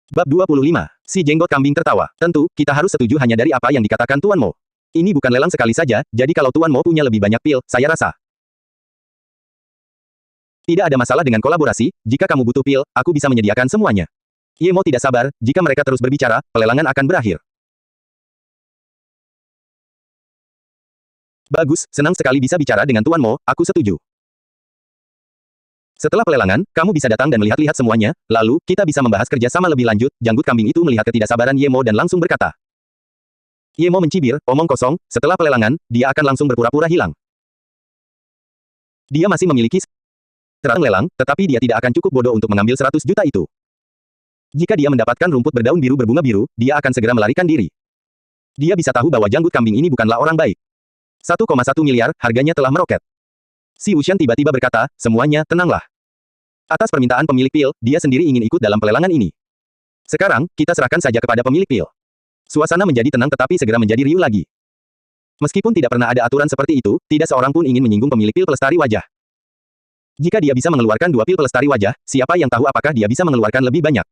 Bab 25. Si jenggot kambing tertawa. Tentu, kita harus setuju hanya dari apa yang dikatakan Tuan Mo. Ini bukan lelang sekali saja, jadi kalau Tuan Mo punya lebih banyak pil, saya rasa. Tidak ada masalah dengan kolaborasi, jika kamu butuh pil, aku bisa menyediakan semuanya. Ye Mo tidak sabar, jika mereka terus berbicara, pelelangan akan berakhir. Bagus, senang sekali bisa bicara dengan Tuan Mo, aku setuju. Setelah pelelangan, kamu bisa datang dan melihat-lihat semuanya, lalu, kita bisa membahas kerja sama lebih lanjut. Janggut kambing itu melihat ketidaksabaran Ye Mo dan langsung berkata. Ye Mo mencibir, omong kosong, setelah pelelangan, dia akan langsung berpura-pura hilang. Dia masih memiliki serang lelang, tetapi dia tidak akan cukup bodoh untuk mengambil 100 juta itu. Jika dia mendapatkan rumput berdaun biru berbunga biru, dia akan segera melarikan diri. Dia bisa tahu bahwa janggut kambing ini bukanlah orang baik. 1,1 miliar, harganya telah meroket. Si Wuxian tiba-tiba berkata, semuanya, tenanglah. Atas permintaan pemilik pil, dia sendiri ingin ikut dalam pelelangan ini. Sekarang, kita serahkan saja kepada pemilik pil. Suasana menjadi tenang tetapi segera menjadi riuh lagi. Meskipun tidak pernah ada aturan seperti itu, tidak seorang pun ingin menyinggung pemilik pil pelestari wajah. Jika dia bisa mengeluarkan 2 pil pelestari wajah, siapa yang tahu apakah dia bisa mengeluarkan lebih banyak.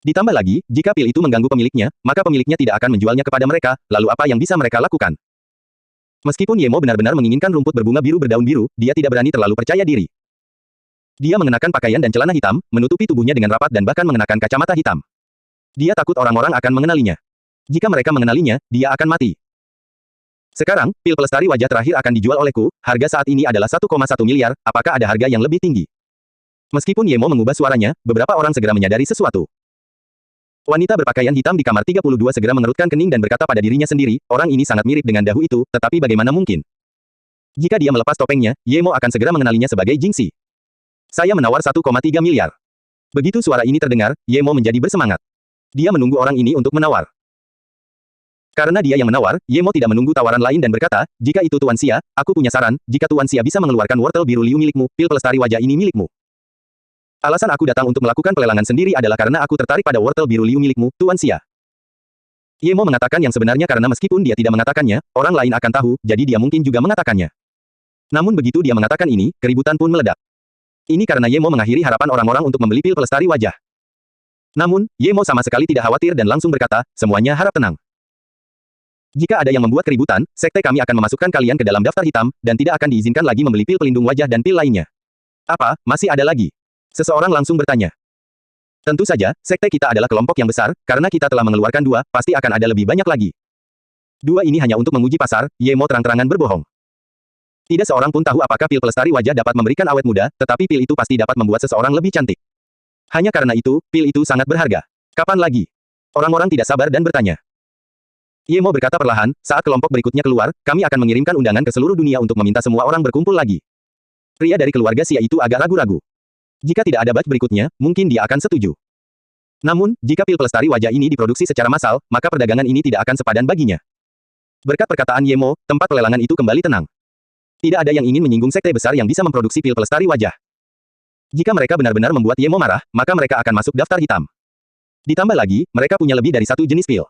Ditambah lagi, jika pil itu mengganggu pemiliknya, maka pemiliknya tidak akan menjualnya kepada mereka, lalu apa yang bisa mereka lakukan? Meskipun Ye Mo benar-benar menginginkan rumput berbunga biru berdaun biru, dia tidak berani terlalu percaya diri. Dia mengenakan pakaian dan celana hitam, menutupi tubuhnya dengan rapat dan bahkan mengenakan kacamata hitam. Dia takut orang-orang akan mengenalinya. Jika mereka mengenalinya, dia akan mati. Sekarang, pil pelestari wajah terakhir akan dijual olehku, harga saat ini adalah 1,1 miliar, apakah ada harga yang lebih tinggi? Meskipun Ye Mo mengubah suaranya, beberapa orang segera menyadari sesuatu. Wanita berpakaian hitam di kamar 32 segera mengerutkan kening dan berkata pada dirinya sendiri, orang ini sangat mirip dengan dahu itu, tetapi bagaimana mungkin? Jika dia melepas topengnya, Ye Mo akan segera mengenalinya sebagai Jingxi. Saya menawar 1,3 miliar. Begitu suara ini terdengar, Ye Mo menjadi bersemangat. Dia menunggu orang ini untuk menawar. Karena dia yang menawar, Ye Mo tidak menunggu tawaran lain dan berkata, jika itu Tuan Xia, aku punya saran, jika Tuan Xia bisa mengeluarkan wortel biru liu milikmu, pil pelestari wajah ini milikmu. Alasan aku datang untuk melakukan pelelangan sendiri adalah karena aku tertarik pada wortel biru liu milikmu, Tuan Xia. Ye Mo mengatakan yang sebenarnya karena meskipun dia tidak mengatakannya, orang lain akan tahu, jadi dia mungkin juga mengatakannya. Namun begitu dia mengatakan ini, keributan pun meledak. Ini karena Ye Mo mengakhiri harapan orang-orang untuk membeli pil pelestari wajah. Namun, Ye Mo sama sekali tidak khawatir dan langsung berkata, semuanya harap tenang. Jika ada yang membuat keributan, sekte kami akan memasukkan kalian ke dalam daftar hitam, dan tidak akan diizinkan lagi membeli pil pelindung wajah dan pil lainnya. Apa, masih ada lagi? Seseorang langsung bertanya. Tentu saja, sekte kita adalah kelompok yang besar, karena kita telah mengeluarkan 2, pasti akan ada lebih banyak lagi. 2 ini hanya untuk menguji pasar, Ye Mo terang-terangan berbohong. Tidak seorang pun tahu apakah pil pelestari wajah dapat memberikan awet muda, tetapi pil itu pasti dapat membuat seseorang lebih cantik. Hanya karena itu, pil itu sangat berharga. Kapan lagi? Orang-orang tidak sabar dan bertanya. Ye Mo berkata perlahan, saat kelompok berikutnya keluar, kami akan mengirimkan undangan ke seluruh dunia untuk meminta semua orang berkumpul lagi. Pria dari keluarga Xia itu agak ragu-ragu. Jika tidak ada batch berikutnya, mungkin dia akan setuju. Namun, jika pil pelestari wajah ini diproduksi secara massal, maka perdagangan ini tidak akan sepadan baginya. Berkat perkataan Ye Mo, tempat pelelangan itu kembali tenang. Tidak ada yang ingin menyinggung sekte besar yang bisa memproduksi pil pelestari wajah. Jika mereka benar-benar membuat Ye Mo marah, maka mereka akan masuk daftar hitam. Ditambah lagi, mereka punya lebih dari satu jenis pil.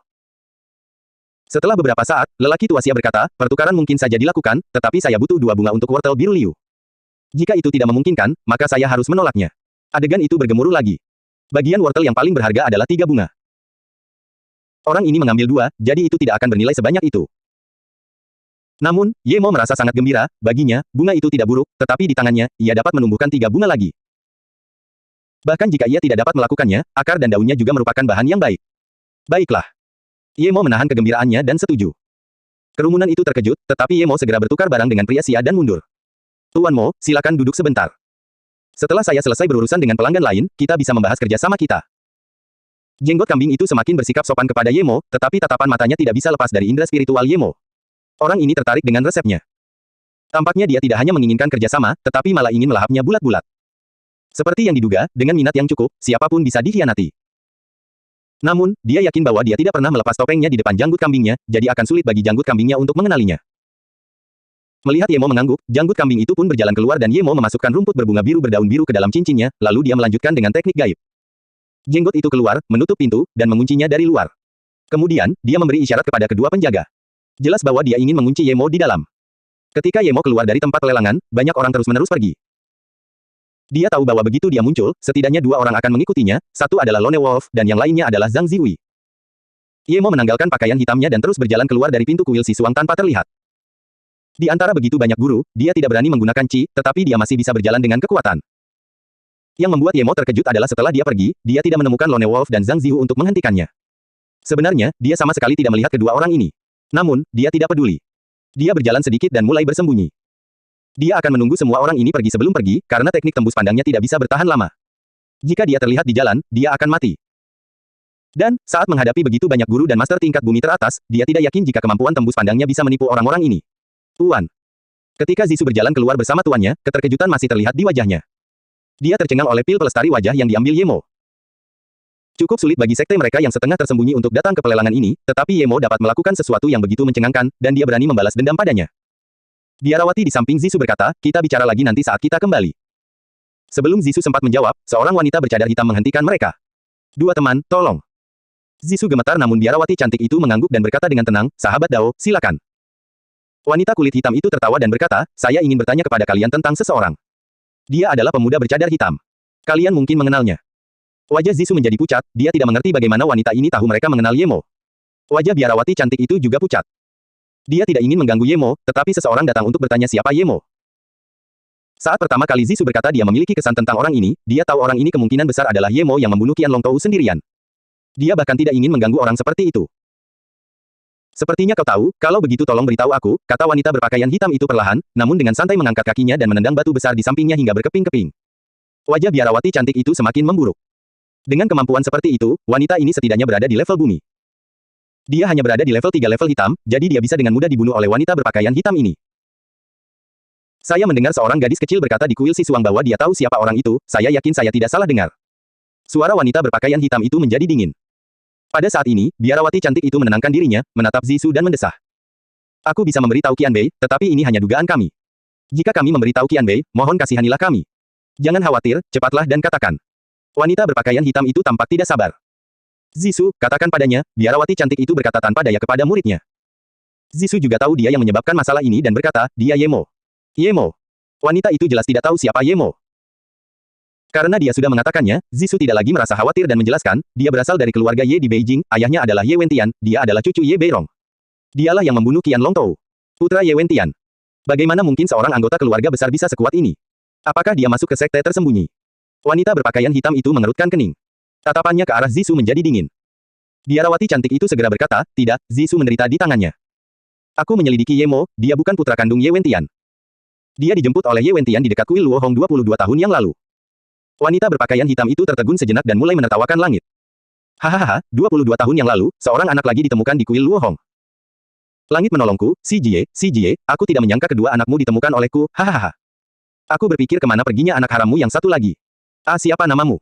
Setelah beberapa saat, lelaki tua Xia berkata, pertukaran mungkin saja dilakukan, tetapi saya butuh 2 bunga untuk wortel biru liu. Jika itu tidak memungkinkan, maka saya harus menolaknya. Adegan itu bergemuruh lagi. Bagian wortel yang paling berharga adalah 3 bunga. Orang ini mengambil 2, jadi itu tidak akan bernilai sebanyak itu. Namun, Ye Mo merasa sangat gembira, baginya, bunga itu tidak buruk, tetapi di tangannya, ia dapat menumbuhkan 3 bunga lagi. Bahkan jika ia tidak dapat melakukannya, akar dan daunnya juga merupakan bahan yang baik. Baiklah. Ye Mo menahan kegembiraannya dan setuju. Kerumunan itu terkejut, tetapi Ye Mo segera bertukar barang dengan pria Xia dan mundur. Tuan Mo, silakan duduk sebentar. Setelah saya selesai berurusan dengan pelanggan lain, kita bisa membahas kerjasama kita. Jenggot kambing itu semakin bersikap sopan kepada Ye Mo, tetapi tatapan matanya tidak bisa lepas dari indera spiritual Ye Mo. Orang ini tertarik dengan resepnya. Tampaknya dia tidak hanya menginginkan kerjasama, tetapi malah ingin melahapnya bulat-bulat. Seperti yang diduga, dengan minat yang cukup, siapapun bisa dikhianati. Namun, dia yakin bahwa dia tidak pernah melepas topengnya di depan janggut kambingnya, jadi akan sulit bagi janggut kambingnya untuk mengenalinya. Melihat Ye Mo mengangguk, janggut kambing itu pun berjalan keluar dan Ye Mo memasukkan rumput berbunga biru berdaun biru ke dalam cincinnya, lalu dia melanjutkan dengan teknik gaib. Jenggot itu keluar, menutup pintu, dan menguncinya dari luar. Kemudian, dia memberi isyarat kepada kedua penjaga. Jelas bahwa dia ingin mengunci Ye Mo di dalam. Ketika Ye Mo keluar dari tempat pelelangan, banyak orang terus-menerus pergi. Dia tahu bahwa begitu dia muncul, setidaknya dua orang akan mengikutinya, satu adalah Lone Wolf, dan yang lainnya adalah Zhang Zihui. Ye Mo menanggalkan pakaian hitamnya dan terus berjalan keluar dari pintu kuil Sisuang tanpa terlihat. Di antara begitu banyak guru, dia tidak berani menggunakan Qi, tetapi dia masih bisa berjalan dengan kekuatan. Yang membuat Ye Mo terkejut adalah setelah dia pergi, dia tidak menemukan Lone Wolf dan Zhang Zihu untuk menghentikannya. Sebenarnya, dia sama sekali tidak melihat kedua orang ini. Namun, dia tidak peduli. Dia berjalan sedikit dan mulai bersembunyi. Dia akan menunggu semua orang ini pergi sebelum pergi, karena teknik tembus pandangnya tidak bisa bertahan lama. Jika dia terlihat di jalan, dia akan mati. Dan, saat menghadapi begitu banyak guru dan master tingkat bumi teratas, dia tidak yakin jika kemampuan tembus pandangnya bisa menipu orang-orang ini. Tuan. Ketika Zisu berjalan keluar bersama tuannya, keterkejutan masih terlihat di wajahnya. Dia tercengang oleh pil pelestari wajah yang diambil Ye Mo. Cukup sulit bagi sekte mereka yang setengah tersembunyi untuk datang ke pelelangan ini, tetapi Ye Mo dapat melakukan sesuatu yang begitu mencengangkan, dan dia berani membalas dendam padanya. Biarawati di samping Zisu berkata, kita bicara lagi nanti saat kita kembali. Sebelum Zisu sempat menjawab, seorang wanita bercadar hitam menghentikan mereka. Dua teman, tolong. Zisu gemetar namun biarawati cantik itu mengangguk dan berkata dengan tenang, sahabat Dao, silakan. Wanita kulit hitam itu tertawa dan berkata, saya ingin bertanya kepada kalian tentang seseorang. Dia adalah pemuda bercadar hitam. Kalian mungkin mengenalnya. Wajah Zisu menjadi pucat, dia tidak mengerti bagaimana wanita ini tahu mereka mengenal Ye Mo. Wajah biarawati cantik itu juga pucat. Dia tidak ingin mengganggu Ye Mo, tetapi seseorang datang untuk bertanya siapa Ye Mo. Saat pertama kali Zisu berkata dia memiliki kesan tentang orang ini, dia tahu orang ini kemungkinan besar adalah Ye Mo yang membunuh Qianlong Tou sendirian. Dia bahkan tidak ingin mengganggu orang seperti itu. Sepertinya kau tahu, kalau begitu tolong beritahu aku, kata wanita berpakaian hitam itu perlahan, namun dengan santai mengangkat kakinya dan menendang batu besar di sampingnya hingga berkeping-keping. Wajah biarawati cantik itu semakin memburuk. Dengan kemampuan seperti itu, wanita ini setidaknya berada di level bumi. Dia hanya berada di level 3 level hitam, jadi dia bisa dengan mudah dibunuh oleh wanita berpakaian hitam ini. Saya mendengar seorang gadis kecil berkata di kuil Sisuang bahwa dia tahu siapa orang itu, saya yakin saya tidak salah dengar. Suara wanita berpakaian hitam itu menjadi dingin. Pada saat ini, biarawati cantik itu menenangkan dirinya, menatap Zisu dan mendesah. Aku bisa memberitahu Qianbei, tetapi ini hanya dugaan kami. Jika kami memberitahu Qianbei, mohon kasihanilah kami. Jangan khawatir, cepatlah dan katakan. Wanita berpakaian hitam itu tampak tidak sabar. Zisu, katakan padanya, biarawati cantik itu berkata tanpa daya kepada muridnya. Zisu juga tahu dia yang menyebabkan masalah ini dan berkata, dia Ye Mo. Ye Mo. Wanita itu jelas tidak tahu siapa Ye Mo. Karena dia sudah mengatakannya, Zisu tidak lagi merasa khawatir dan menjelaskan, dia berasal dari keluarga Ye di Beijing, ayahnya adalah Ye Wentian, dia adalah cucu Ye Beirong. Dialah yang membunuh Qianlong Tou. Putra Ye Wentian. Bagaimana mungkin seorang anggota keluarga besar bisa sekuat ini? Apakah dia masuk ke sekte tersembunyi? Wanita berpakaian hitam itu mengerutkan kening. Tatapannya ke arah Zisu menjadi dingin. Biarawati cantik itu segera berkata, tidak, Zisu menderita di tangannya. Aku menyelidiki Ye Mo, dia bukan putra kandung Ye Wentian. Dia dijemput oleh Ye Wentian di dekat kuil Luohong 22 tahun yang lalu. Wanita berpakaian hitam itu tertegun sejenak dan mulai menertawakan langit. Hahaha, 22 tahun yang lalu, seorang anak lagi ditemukan di kuil Luohong. Langit menolongku, si Jie, aku tidak menyangka kedua anakmu ditemukan olehku, hahaha. Aku berpikir kemana perginya anak harammu yang satu lagi. Siapa namamu?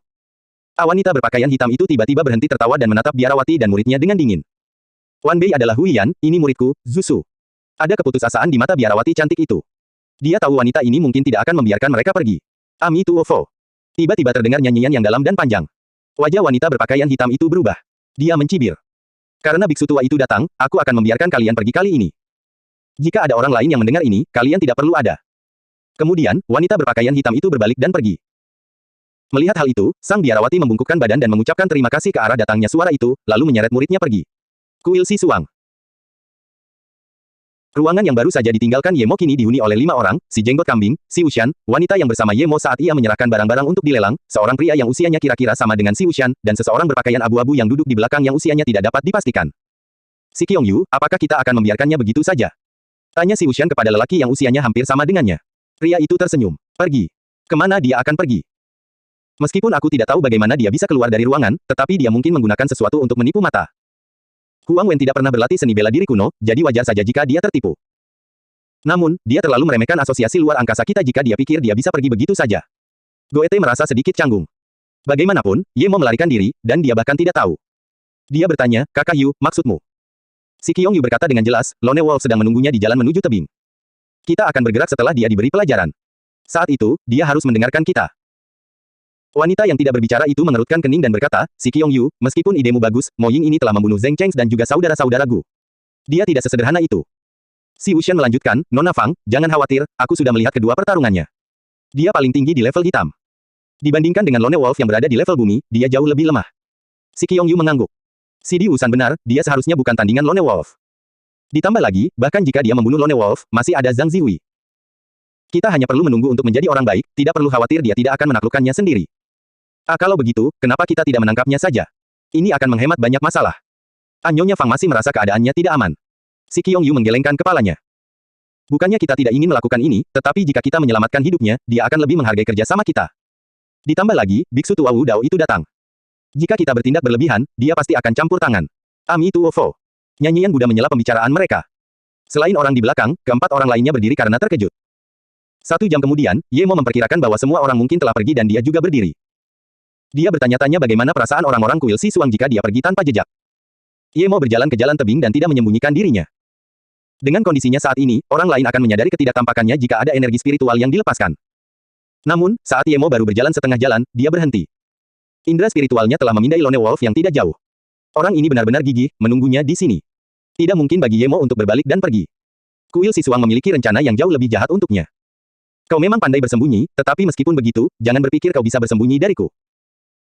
Wanita berpakaian hitam itu tiba-tiba berhenti tertawa dan menatap biarawati dan muridnya dengan dingin. Wan Bei adalah Huiyan, ini muridku, Zusu. Ada keputusasaan di mata biarawati cantik itu. Dia tahu wanita ini mungkin tidak akan membiarkan mereka pergi. Ami Tuofo. Tiba-tiba terdengar nyanyian yang dalam dan panjang. Wajah wanita berpakaian hitam itu berubah. Dia mencibir. Karena biksu tua itu datang, aku akan membiarkan kalian pergi kali ini. Jika ada orang lain yang mendengar ini, kalian tidak perlu ada. Kemudian, wanita berpakaian hitam itu berbalik dan pergi. Melihat hal itu, sang biarawati membungkukkan badan dan mengucapkan terima kasih ke arah datangnya suara itu, lalu menyeret muridnya pergi. Kuil Sisuang. Ruangan yang baru saja ditinggalkan Ye Mo kini dihuni oleh 5 orang, si jenggot kambing, si Wushan, wanita yang bersama Ye Mo saat ia menyerahkan barang-barang untuk dilelang, seorang pria yang usianya kira-kira sama dengan si Wushan, dan seseorang berpakaian abu-abu yang duduk di belakang yang usianya tidak dapat dipastikan. Si Qiongyu, apakah kita akan membiarkannya begitu saja? Tanya si Wushan kepada lelaki yang usianya hampir sama dengannya. Pria itu tersenyum. Pergi. Kemana dia akan pergi? Meskipun aku tidak tahu bagaimana dia bisa keluar dari ruangan, tetapi dia mungkin menggunakan sesuatu untuk menipu mata. Huang Wen tidak pernah berlatih seni bela diri kuno, jadi wajar saja jika dia tertipu. Namun, dia terlalu meremehkan asosiasi luar angkasa kita jika dia pikir dia bisa pergi begitu saja. Goethe merasa sedikit canggung. Bagaimanapun, Ye Mo melarikan diri, dan dia bahkan tidak tahu. Dia bertanya, Kakak Yu, maksudmu? Si Qiongyu berkata dengan jelas, Lone Wolf sedang menunggunya di jalan menuju tebing. Kita akan bergerak setelah dia diberi pelajaran. Saat itu, dia harus mendengarkan kita. Wanita yang tidak berbicara itu mengerutkan kening dan berkata, si Qiongyu, meskipun idemu bagus, Mo Ying ini telah membunuh Zheng Cheng dan juga saudara-saudaraku. Dia tidak sesederhana itu. Si Wushan melanjutkan, Nona Fang, jangan khawatir, aku sudah melihat kedua pertarungannya. Dia paling tinggi di level hitam. Dibandingkan dengan Lone Wolf yang berada di level bumi, dia jauh lebih lemah. Si Qiongyu mengangguk. Si Di Wusan benar, dia seharusnya bukan tandingan Lone Wolf. Ditambah lagi, bahkan jika dia membunuh Lone Wolf, masih ada Zhang Zihui. Kita hanya perlu menunggu untuk menjadi orang baik, tidak perlu khawatir dia tidak akan menaklukkannya sendiri. Kalau begitu, kenapa kita tidak menangkapnya saja? Ini akan menghemat banyak masalah. Nyonya Fang masih merasa keadaannya tidak aman. Si Qiongyu menggelengkan kepalanya. Bukannya kita tidak ingin melakukan ini, tetapi jika kita menyelamatkan hidupnya, dia akan lebih menghargai kerja sama kita. Ditambah lagi, Biksu tua Wu Dao itu datang. Jika kita bertindak berlebihan, dia pasti akan campur tangan. Ami Tuo Fo. Nyanyian Buddha menyela pembicaraan mereka. Selain orang di belakang, keempat orang lainnya berdiri karena terkejut. 1 jam kemudian, Ye Mo memperkirakan bahwa semua orang mungkin telah pergi dan dia juga berdiri. Dia bertanya-tanya bagaimana perasaan orang-orang kuil Si Suang jika dia pergi tanpa jejak. Ye Mo berjalan ke jalan tebing dan tidak menyembunyikan dirinya. Dengan kondisinya saat ini, orang lain akan menyadari ketidaktampakannya jika ada energi spiritual yang dilepaskan. Namun, saat Ye Mo baru berjalan setengah jalan, dia berhenti. Indra spiritualnya telah memindai Lone Wolf yang tidak jauh. Orang ini benar-benar gigih, menunggunya di sini. Tidak mungkin bagi Ye Mo untuk berbalik dan pergi. Kuil Si Suang memiliki rencana yang jauh lebih jahat untuknya. Kau memang pandai bersembunyi, tetapi meskipun begitu, jangan berpikir kau bisa bersembunyi dariku.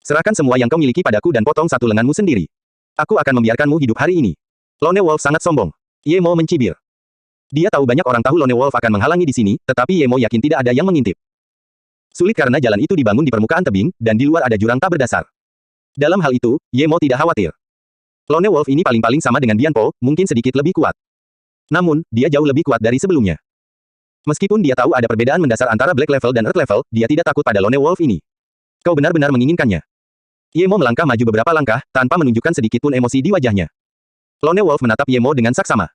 Serahkan semua yang kau miliki padaku dan potong satu lenganmu sendiri. Aku akan membiarkanmu hidup hari ini. Lone Wolf sangat sombong. Ye Mo mencibir. Dia tahu banyak orang tahu Lone Wolf akan menghalangi di sini, tetapi Ye Mo yakin tidak ada yang mengintip. Sulit karena jalan itu dibangun di permukaan tebing, dan di luar ada jurang tak berdasar. Dalam hal itu, Ye Mo tidak khawatir. Lone Wolf ini paling-paling sama dengan Bian Po, mungkin sedikit lebih kuat. Namun, dia jauh lebih kuat dari sebelumnya. Meskipun dia tahu ada perbedaan mendasar antara Black Level dan Earth Level, dia tidak takut pada Lone Wolf ini. Kau benar-benar menginginkannya. Ye Mo melangkah maju beberapa langkah, tanpa menunjukkan sedikit pun emosi di wajahnya. Lone Wolf menatap Ye Mo dengan saksama.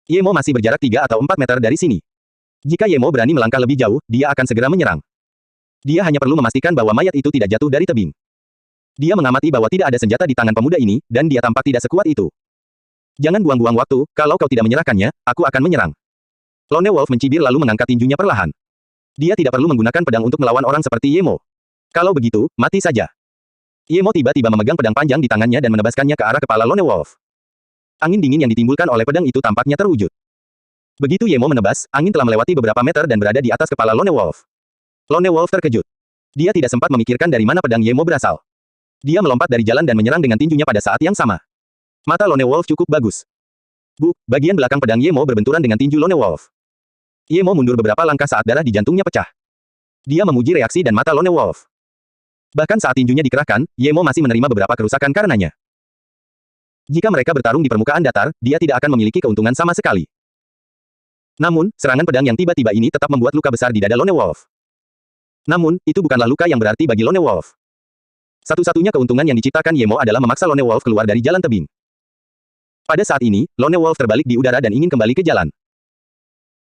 Ye Mo masih berjarak 3 atau 4 meter dari sini. Jika Ye Mo berani melangkah lebih jauh, dia akan segera menyerang. Dia hanya perlu memastikan bahwa mayat itu tidak jatuh dari tebing. Dia mengamati bahwa tidak ada senjata di tangan pemuda ini, dan dia tampak tidak sekuat itu. Jangan buang-buang waktu, kalau kau tidak menyerahkannya, aku akan menyerang. Lone Wolf mencibir lalu mengangkat tinjunya perlahan. Dia tidak perlu menggunakan pedang untuk melawan orang seperti Ye Mo. Kalau begitu, mati saja. Ye Mo tiba-tiba memegang pedang panjang di tangannya dan menebaskannya ke arah kepala Lone Wolf. Angin dingin yang ditimbulkan oleh pedang itu tampaknya terwujud. Begitu Ye Mo menebas, angin telah melewati beberapa meter dan berada di atas kepala Lone Wolf. Lone Wolf terkejut. Dia tidak sempat memikirkan dari mana pedang Ye Mo berasal. Dia melompat dari jalan dan menyerang dengan tinjunya pada saat yang sama. Mata Lone Wolf cukup bagus. Bagian belakang pedang Ye Mo berbenturan dengan tinju Lone Wolf. Ye Mo mundur beberapa langkah saat darah di jantungnya pecah. Dia memuji reaksi dan mata Lone Wolf. Bahkan saat tinjunya dikerahkan, Ye Mo masih menerima beberapa kerusakan karenanya. Jika mereka bertarung di permukaan datar, dia tidak akan memiliki keuntungan sama sekali. Namun, serangan pedang yang tiba-tiba ini tetap membuat luka besar di dada Lone Wolf. Namun, itu bukanlah luka yang berarti bagi Lone Wolf. Satu-satunya keuntungan yang diciptakan Ye Mo adalah memaksa Lone Wolf keluar dari jalan tebing. Pada saat ini, Lone Wolf terbalik di udara dan ingin kembali ke jalan.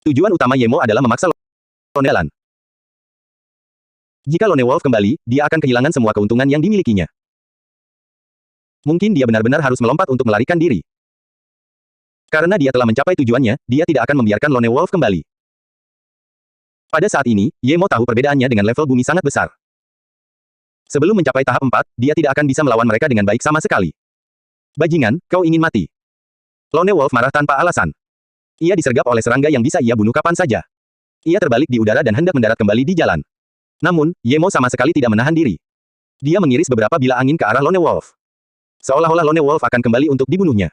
Tujuan utama Ye Mo adalah memaksa Lone jalan. Jika Lone Wolf kembali, dia akan kehilangan semua keuntungan yang dimilikinya. Mungkin dia benar-benar harus melompat untuk melarikan diri. Karena dia telah mencapai tujuannya, dia tidak akan membiarkan Lone Wolf kembali. Pada saat ini, Ye Mo tahu perbedaannya dengan level bumi sangat besar. Sebelum mencapai tahap 4, dia tidak akan bisa melawan mereka dengan baik sama sekali. Bajingan, kau ingin mati. Lone Wolf marah tanpa alasan. Ia disergap oleh serangga yang bisa ia bunuh kapan saja. Ia terbalik di udara dan hendak mendarat kembali di jalan. Namun, Ye Mo sama sekali tidak menahan diri. Dia mengiris beberapa bila angin ke arah Lone Wolf. Seolah-olah Lone Wolf akan kembali untuk dibunuhnya.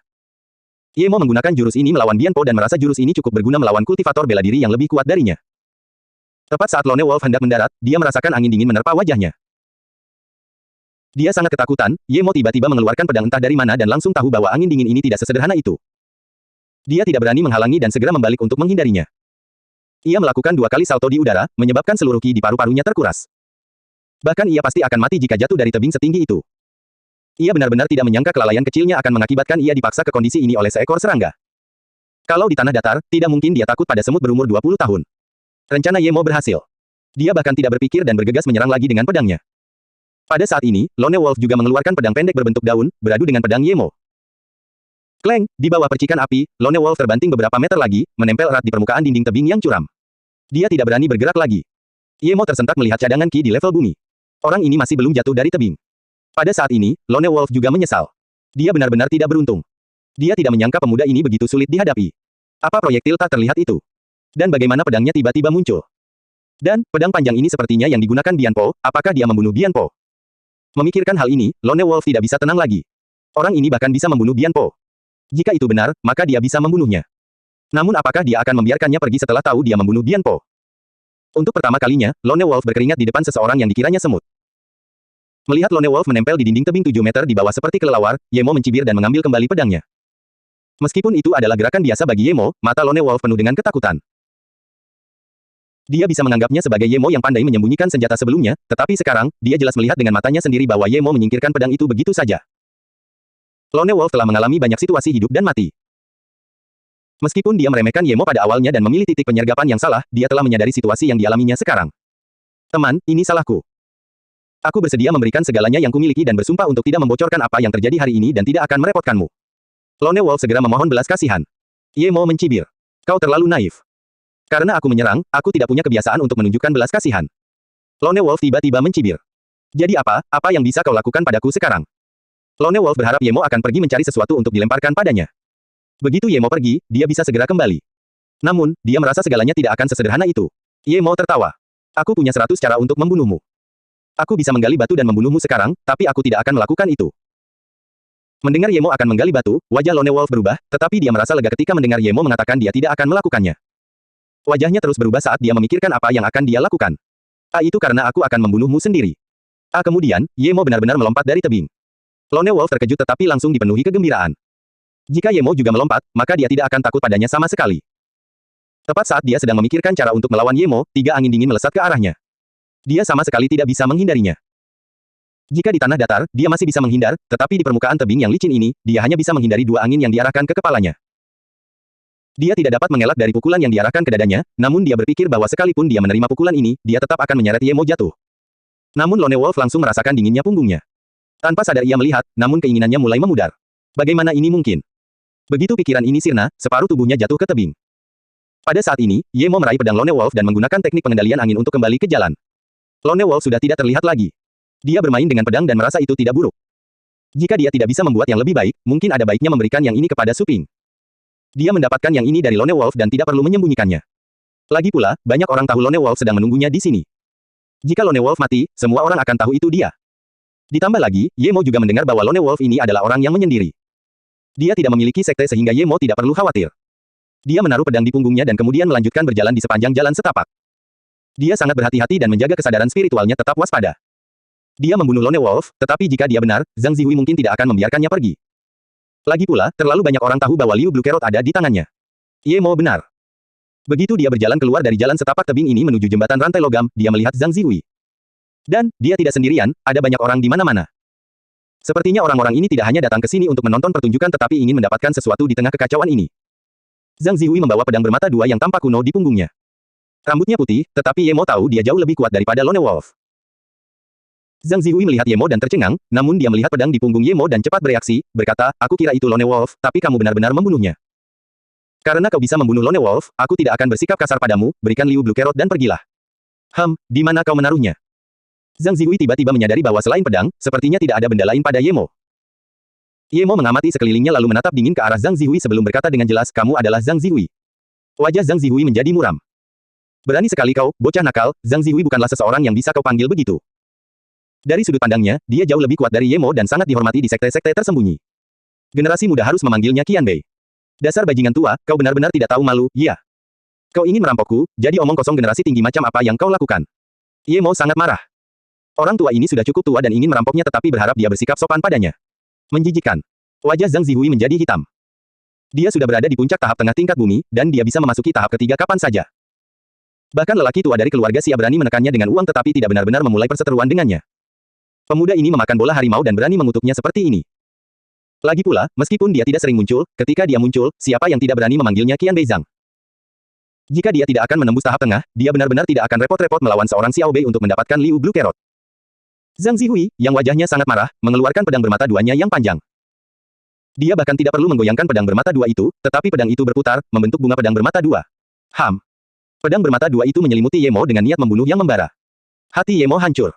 Ye Mo menggunakan jurus ini melawan Bian Po dan merasa jurus ini cukup berguna melawan kultivator bela diri yang lebih kuat darinya. Tepat saat Lone Wolf hendak mendarat, dia merasakan angin dingin menerpa wajahnya. Dia sangat ketakutan, Ye Mo tiba-tiba mengeluarkan pedang entah dari mana dan langsung tahu bahwa angin dingin ini tidak sesederhana itu. Dia tidak berani menghalangi dan segera membalik untuk menghindarinya. Ia melakukan 2 kali salto di udara, menyebabkan seluruh ki di paru-parunya terkuras. Bahkan ia pasti akan mati jika jatuh dari tebing setinggi itu. Ia benar-benar tidak menyangka kelalaian kecilnya akan mengakibatkan ia dipaksa ke kondisi ini oleh seekor serangga. Kalau di tanah datar, tidak mungkin dia takut pada semut berumur 20 tahun. Rencana Ye Mo berhasil. Dia bahkan tidak berpikir dan bergegas menyerang lagi dengan pedangnya. Pada saat ini, Lone Wolf juga mengeluarkan pedang pendek berbentuk daun, beradu dengan pedang Ye Mo. Kleng, di bawah percikan api, Lone Wolf terbanting beberapa meter lagi, menempel erat di permukaan dinding tebing yang curam. Dia tidak berani bergerak lagi. Ye Mo tersentak melihat cadangan ki di level bumi. Orang ini masih belum jatuh dari tebing. Pada saat ini, Lone Wolf juga menyesal. Dia benar-benar tidak beruntung. Dia tidak menyangka pemuda ini begitu sulit dihadapi. Apa proyektil tak terlihat itu? Dan bagaimana pedangnya tiba-tiba muncul? Dan, pedang panjang ini sepertinya yang digunakan Bian Po, apakah dia membunuh Bian Po? Memikirkan hal ini, Lone Wolf tidak bisa tenang lagi. Orang ini bahkan bisa membunuh Bian Po. Jika itu benar, maka dia bisa membunuhnya. Namun apakah dia akan membiarkannya pergi setelah tahu dia membunuh Bian Po? Untuk pertama kalinya, Lone Wolf berkeringat di depan seseorang yang dikiranya semut. Melihat Lone Wolf menempel di dinding tebing 7 meter di bawah seperti kelelawar, Ye Mo mencibir dan mengambil kembali pedangnya. Meskipun itu adalah gerakan biasa bagi Ye Mo, mata Lone Wolf penuh dengan ketakutan. Dia bisa menganggapnya sebagai Ye Mo yang pandai menyembunyikan senjata sebelumnya, tetapi sekarang, dia jelas melihat dengan matanya sendiri bahwa Ye Mo menyingkirkan pedang itu begitu saja. Lone Wolf telah mengalami banyak situasi hidup dan mati. Meskipun dia meremehkan Ye Mo pada awalnya dan memilih titik penyergapan yang salah, dia telah menyadari situasi yang dialaminya sekarang. Teman, ini salahku. Aku bersedia memberikan segalanya yang kumiliki dan bersumpah untuk tidak membocorkan apa yang terjadi hari ini dan tidak akan merepotkanmu. Lone Wolf segera memohon belas kasihan. Ye Mo mencibir. Kau terlalu naif. Karena aku menyerang, aku tidak punya kebiasaan untuk menunjukkan belas kasihan. Lone Wolf tiba-tiba mencibir. Jadi apa yang bisa kau lakukan padaku sekarang? Lone Wolf berharap Ye Mo akan pergi mencari sesuatu untuk dilemparkan padanya. Begitu Ye Mo pergi, dia bisa segera kembali. Namun, dia merasa segalanya tidak akan sesederhana itu. Ye Mo tertawa. Aku punya 100 cara untuk membunuhmu. Aku bisa menggali batu dan membunuhmu sekarang, tapi aku tidak akan melakukan itu. Mendengar Ye Mo akan menggali batu, wajah Lone Wolf berubah, tetapi dia merasa lega ketika mendengar Ye Mo mengatakan dia tidak akan melakukannya. Wajahnya terus berubah saat dia memikirkan apa yang akan dia lakukan. Itu karena aku akan membunuhmu sendiri. Kemudian, Ye Mo benar-benar melompat dari tebing. Lone Wolf terkejut tetapi langsung dipenuhi kegembiraan. Jika Ye Mo juga melompat, maka dia tidak akan takut padanya sama sekali. Tepat saat dia sedang memikirkan cara untuk melawan Ye Mo, 3 angin dingin melesat ke arahnya. Dia sama sekali tidak bisa menghindarinya. Jika di tanah datar, dia masih bisa menghindar, tetapi di permukaan tebing yang licin ini, dia hanya bisa menghindari 2 angin yang diarahkan ke kepalanya. Dia tidak dapat mengelak dari pukulan yang diarahkan ke dadanya, namun dia berpikir bahwa sekalipun dia menerima pukulan ini, dia tetap akan menyeret Ye Mo jatuh. Namun Lone Wolf langsung merasakan dinginnya punggungnya. Tanpa sadar ia melihat, namun keinginannya mulai memudar. Bagaimana ini mungkin? Begitu pikiran ini sirna, separuh tubuhnya jatuh ke tebing. Pada saat ini, Ye Mo meraih pedang Lone Wolf dan menggunakan teknik pengendalian angin untuk kembali ke jalan. Lone Wolf sudah tidak terlihat lagi. Dia bermain dengan pedang dan merasa itu tidak buruk. Jika dia tidak bisa membuat yang lebih baik, mungkin ada baiknya memberikan yang ini kepada Su Ping. Dia mendapatkan yang ini dari Lone Wolf dan tidak perlu menyembunyikannya. Lagi pula, banyak orang tahu Lone Wolf sedang menunggunya di sini. Jika Lone Wolf mati, semua orang akan tahu itu dia. Ditambah lagi, Ye Mo juga mendengar bahwa Lone Wolf ini adalah orang yang menyendiri. Dia tidak memiliki sekte sehingga Ye Mo tidak perlu khawatir. Dia menaruh pedang di punggungnya dan kemudian melanjutkan berjalan di sepanjang jalan setapak. Dia sangat berhati-hati dan menjaga kesadaran spiritualnya tetap waspada. Dia membunuh Lone Wolf, tetapi jika dia benar, Zhang Zihui mungkin tidak akan membiarkannya pergi. Lagi pula, terlalu banyak orang tahu bahwa Liu Blue Carrot ada di tangannya. Ye Mo benar. Begitu dia berjalan keluar dari jalan setapak tebing ini menuju jembatan rantai logam, dia melihat Zhang Zihui. Dan, dia tidak sendirian, ada banyak orang di mana-mana. Sepertinya orang-orang ini tidak hanya datang ke sini untuk menonton pertunjukan tetapi ingin mendapatkan sesuatu di tengah kekacauan ini. Zhang Zihui membawa pedang bermata 2 yang tampak kuno di punggungnya. Rambutnya putih, tetapi Ye Mo tahu dia jauh lebih kuat daripada Lone Wolf. Zhang Zihui melihat Ye Mo dan tercengang, namun dia melihat pedang di punggung Ye Mo dan cepat bereaksi, berkata, aku kira itu Lone Wolf, tapi kamu benar-benar membunuhnya. Karena kau bisa membunuh Lone Wolf, aku tidak akan bersikap kasar padamu, berikan Liu Blue Carrot dan pergilah. Di mana kau menaruhnya? Zhang Zihui tiba-tiba menyadari bahwa selain pedang, sepertinya tidak ada benda lain pada Ye Mo. Ye Mo mengamati sekelilingnya lalu menatap dingin ke arah Zhang Zihui sebelum berkata dengan jelas, kamu adalah Zhang Zihui. Wajah Zhang Zihui menjadi muram. Berani sekali kau, bocah nakal, Zhang Zihui bukanlah seseorang yang bisa kau panggil begitu. Dari sudut pandangnya, dia jauh lebih kuat dari Ye Mo dan sangat dihormati di sekte-sekte tersembunyi. Generasi muda harus memanggilnya Qian Bei. Dasar bajingan tua, kau benar-benar tidak tahu malu, iya. Kau ingin merampokku, jadi omong kosong generasi tinggi macam apa yang kau lakukan? Ye Mo sangat marah. Orang tua ini sudah cukup tua dan ingin merampoknya tetapi berharap dia bersikap sopan padanya. Menjijikkan. Wajah Zhang Zihui menjadi hitam. Dia sudah berada di puncak tahap tengah tingkat bumi, dan dia bisa memasuki tahap ketiga kapan saja. Bahkan lelaki tua dari keluarga Xia berani menekannya dengan uang tetapi tidak benar-benar memulai perseteruan dengannya. Pemuda ini memakan bola harimau dan berani mengutuknya seperti ini. Lagi pula, meskipun dia tidak sering muncul, ketika dia muncul, siapa yang tidak berani memanggilnya Qian Bei Zhang? Jika dia tidak akan menembus tahap tengah, dia benar-benar tidak akan repot-repot melawan seorang Xiao Bei untuk mendapatkan Liu Blue Carrot. Zhang Zihui, yang wajahnya sangat marah, mengeluarkan pedang bermata 2-nya yang panjang. Dia bahkan tidak perlu menggoyangkan pedang bermata 2 itu, tetapi pedang itu berputar, membentuk bunga pedang bermata 2. Pedang bermata 2 itu menyelimuti Ye Mo dengan niat membunuh yang membara. Hati Ye Mo hancur.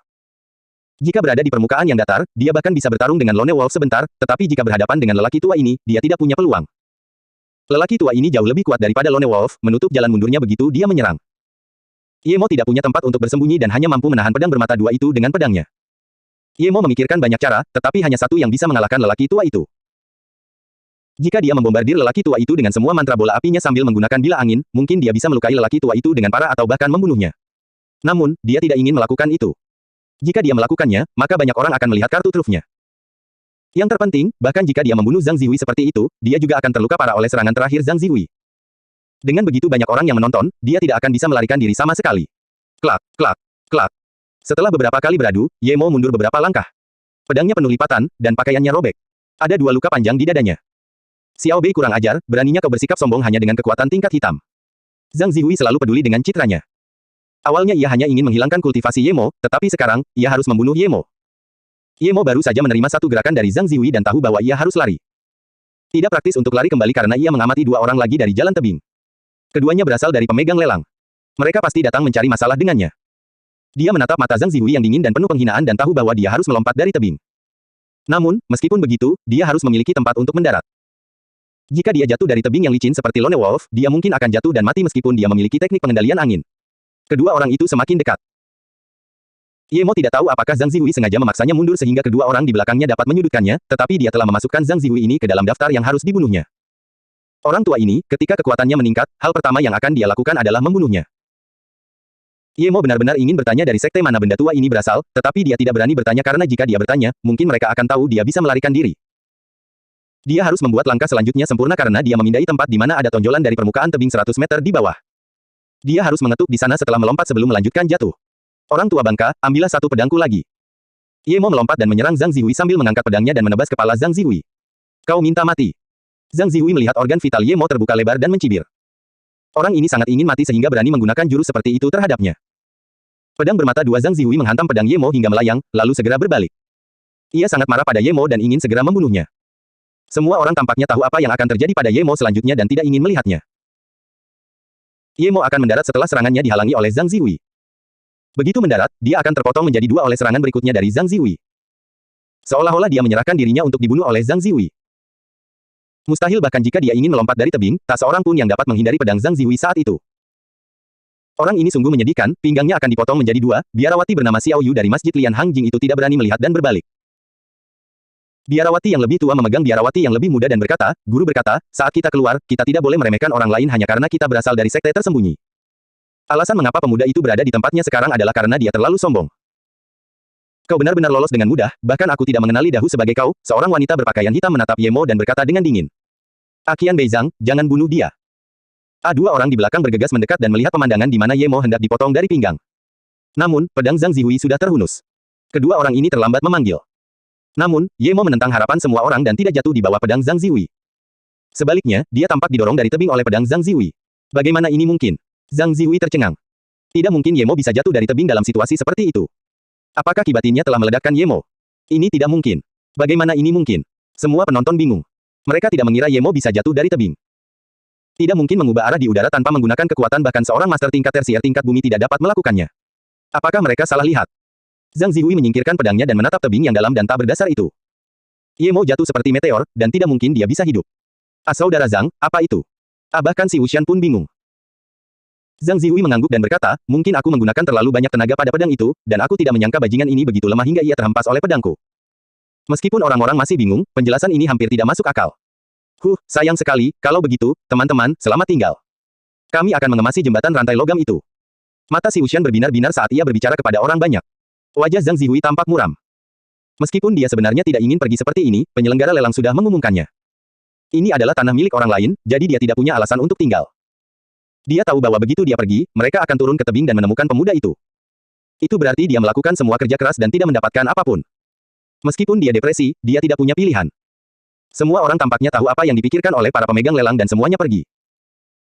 Jika berada di permukaan yang datar, dia bahkan bisa bertarung dengan Lone Wolf sebentar, tetapi jika berhadapan dengan lelaki tua ini, dia tidak punya peluang. Lelaki tua ini jauh lebih kuat daripada Lone Wolf, menutup jalan mundurnya begitu dia menyerang. Ye Mo tidak punya tempat untuk bersembunyi dan hanya mampu menahan pedang bermata dua itu dengan pedangnya. Ye Mo memikirkan banyak cara, tetapi hanya satu yang bisa mengalahkan lelaki tua itu. Jika dia membombardir lelaki tua itu dengan semua mantra bola apinya sambil menggunakan bilah angin, mungkin dia bisa melukai lelaki tua itu dengan parah atau bahkan membunuhnya. Namun, dia tidak ingin melakukan itu. Jika dia melakukannya, maka banyak orang akan melihat kartu trufnya. Yang terpenting, bahkan jika dia membunuh Zhang Zihui seperti itu, dia juga akan terluka parah oleh serangan terakhir Zhang Zihui. Dengan begitu banyak orang yang menonton, dia tidak akan bisa melarikan diri sama sekali. Klak, klak, klak. Setelah beberapa kali beradu, Ye Mo mundur beberapa langkah. Pedangnya penuh lipatan, dan pakaiannya robek. Ada 2 luka panjang di dadanya. Xiao Bei kurang ajar, beraninya kau bersikap sombong hanya dengan kekuatan tingkat hitam. Zhang Zihui selalu peduli dengan citranya. Awalnya ia hanya ingin menghilangkan kultivasi Ye Mo, tetapi sekarang, ia harus membunuh Ye Mo. Ye Mo baru saja menerima satu gerakan dari Zhang Zihui dan tahu bahwa ia harus lari. Tidak praktis untuk lari kembali karena ia mengamati 2 orang lagi dari jalan tebing. Keduanya berasal dari pemegang lelang. Mereka pasti datang mencari masalah dengannya. Dia menatap mata Zhang Zihui yang dingin dan penuh penghinaan dan tahu bahwa dia harus melompat dari tebing. Namun, meskipun begitu, dia harus memiliki tempat untuk mendarat. Jika dia jatuh dari tebing yang licin seperti Lone Wolf, dia mungkin akan jatuh dan mati meskipun dia memiliki teknik pengendalian angin. Kedua orang itu semakin dekat. Ye Mo tidak tahu apakah Zhang Zihui sengaja memaksanya mundur sehingga kedua orang di belakangnya dapat menyudutkannya, tetapi dia telah memasukkan Zhang Zihui ini ke dalam daftar yang harus dibunuhnya. Orang tua ini, ketika kekuatannya meningkat, hal pertama yang akan dia lakukan adalah membunuhnya. Ye Mo benar-benar ingin bertanya dari sekte mana benda tua ini berasal, tetapi dia tidak berani bertanya karena jika dia bertanya, mungkin mereka akan tahu dia bisa melarikan diri. Dia harus membuat langkah selanjutnya sempurna karena dia memindai tempat di mana ada tonjolan dari permukaan tebing 100 meter di bawah. Dia harus mengetuk di sana setelah melompat sebelum melanjutkan jatuh. Orang tua bangka, ambillah satu pedangku lagi. Ye Mo melompat dan menyerang Zhang Zihui sambil mengangkat pedangnya dan menebas kepala Zhang Zihui. Kau minta mati. Zhang Zihui melihat organ vital Ye Mo terbuka lebar dan mencibir. Orang ini sangat ingin mati sehingga berani menggunakan jurus seperti itu terhadapnya. Pedang bermata dua Zhang Zihui menghantam pedang Ye Mo hingga melayang, lalu segera berbalik. Ia sangat marah pada Ye Mo dan ingin segera membunuhnya. Semua orang tampaknya tahu apa yang akan terjadi pada Ye Mo selanjutnya dan tidak ingin melihatnya. Ye Mo akan mendarat setelah serangannya dihalangi oleh Zhang Zihui. Begitu mendarat, dia akan terpotong menjadi 2 oleh serangan berikutnya dari Zhang Zihui. Seolah-olah dia menyerahkan dirinya untuk dibunuh oleh Zhang Zihui. Mustahil bahkan jika dia ingin melompat dari tebing, tak seorang pun yang dapat menghindari pedang Zhang Zihui saat itu. Orang ini sungguh menyedihkan, pinggangnya akan dipotong menjadi 2, biarawati bernama Xiao Yu dari Masjid Lian Hang Jing itu tidak berani melihat dan berbalik. Biarawati yang lebih tua memegang biarawati yang lebih muda dan berkata, guru berkata, saat kita keluar, kita tidak boleh meremehkan orang lain hanya karena kita berasal dari sekte tersembunyi. Alasan mengapa pemuda itu berada di tempatnya sekarang adalah karena dia terlalu sombong. Kau benar-benar lolos dengan mudah, bahkan aku tidak mengenali Dahu sebagai kau, seorang wanita berpakaian hitam menatap Ye Mo dan berkata dengan dingin. Qian Beizhang, jangan bunuh dia. Dua orang di belakang bergegas mendekat dan melihat pemandangan di mana Ye Mo hendak dipotong dari pinggang. Namun, pedang Zhang Zihui sudah terhunus. Kedua orang ini terlambat memanggil. Namun, Ye Mo menentang harapan semua orang dan tidak jatuh di bawah pedang Zhang Zihui. Sebaliknya, dia tampak didorong dari tebing oleh pedang Zhang Zihui. Bagaimana ini mungkin? Zhang Zihui tercengang. Tidak mungkin Ye Mo bisa jatuh dari tebing dalam situasi seperti itu. Apakah kibatinnya telah meledakkan Ye Mo? Ini tidak mungkin. Bagaimana ini mungkin? Semua penonton bingung. Mereka tidak mengira Ye Mo bisa jatuh dari tebing. Tidak mungkin mengubah arah di udara tanpa menggunakan kekuatan bahkan seorang master tingkat tersier tingkat bumi tidak dapat melakukannya. Apakah mereka salah lihat? Zhang Zihui menyingkirkan pedangnya dan menatap tebing yang dalam dan tak berdasar itu. Ye Mo jatuh seperti meteor, dan tidak mungkin dia bisa hidup. Saudara Zhang, apa itu? Bahkan si Wuxian pun bingung. Zhang Zihui mengangguk dan berkata, mungkin aku menggunakan terlalu banyak tenaga pada pedang itu, dan aku tidak menyangka bajingan ini begitu lemah hingga ia terhempas oleh pedangku. Meskipun orang-orang masih bingung, penjelasan ini hampir tidak masuk akal. Sayang sekali, kalau begitu, teman-teman, selamat tinggal. Kami akan mengemasi jembatan rantai logam itu. Mata si Wuxian berbinar-binar saat ia berbicara kepada orang banyak. Wajah Zhang Zihui tampak muram. Meskipun dia sebenarnya tidak ingin pergi seperti ini, penyelenggara lelang sudah mengumumkannya. Ini adalah tanah milik orang lain, jadi dia tidak punya alasan untuk tinggal. Dia tahu bahwa begitu dia pergi, mereka akan turun ke tebing dan menemukan pemuda itu. Itu berarti dia melakukan semua kerja keras dan tidak mendapatkan apapun. Meskipun dia depresi, dia tidak punya pilihan. Semua orang tampaknya tahu apa yang dipikirkan oleh para pemegang lelang dan semuanya pergi.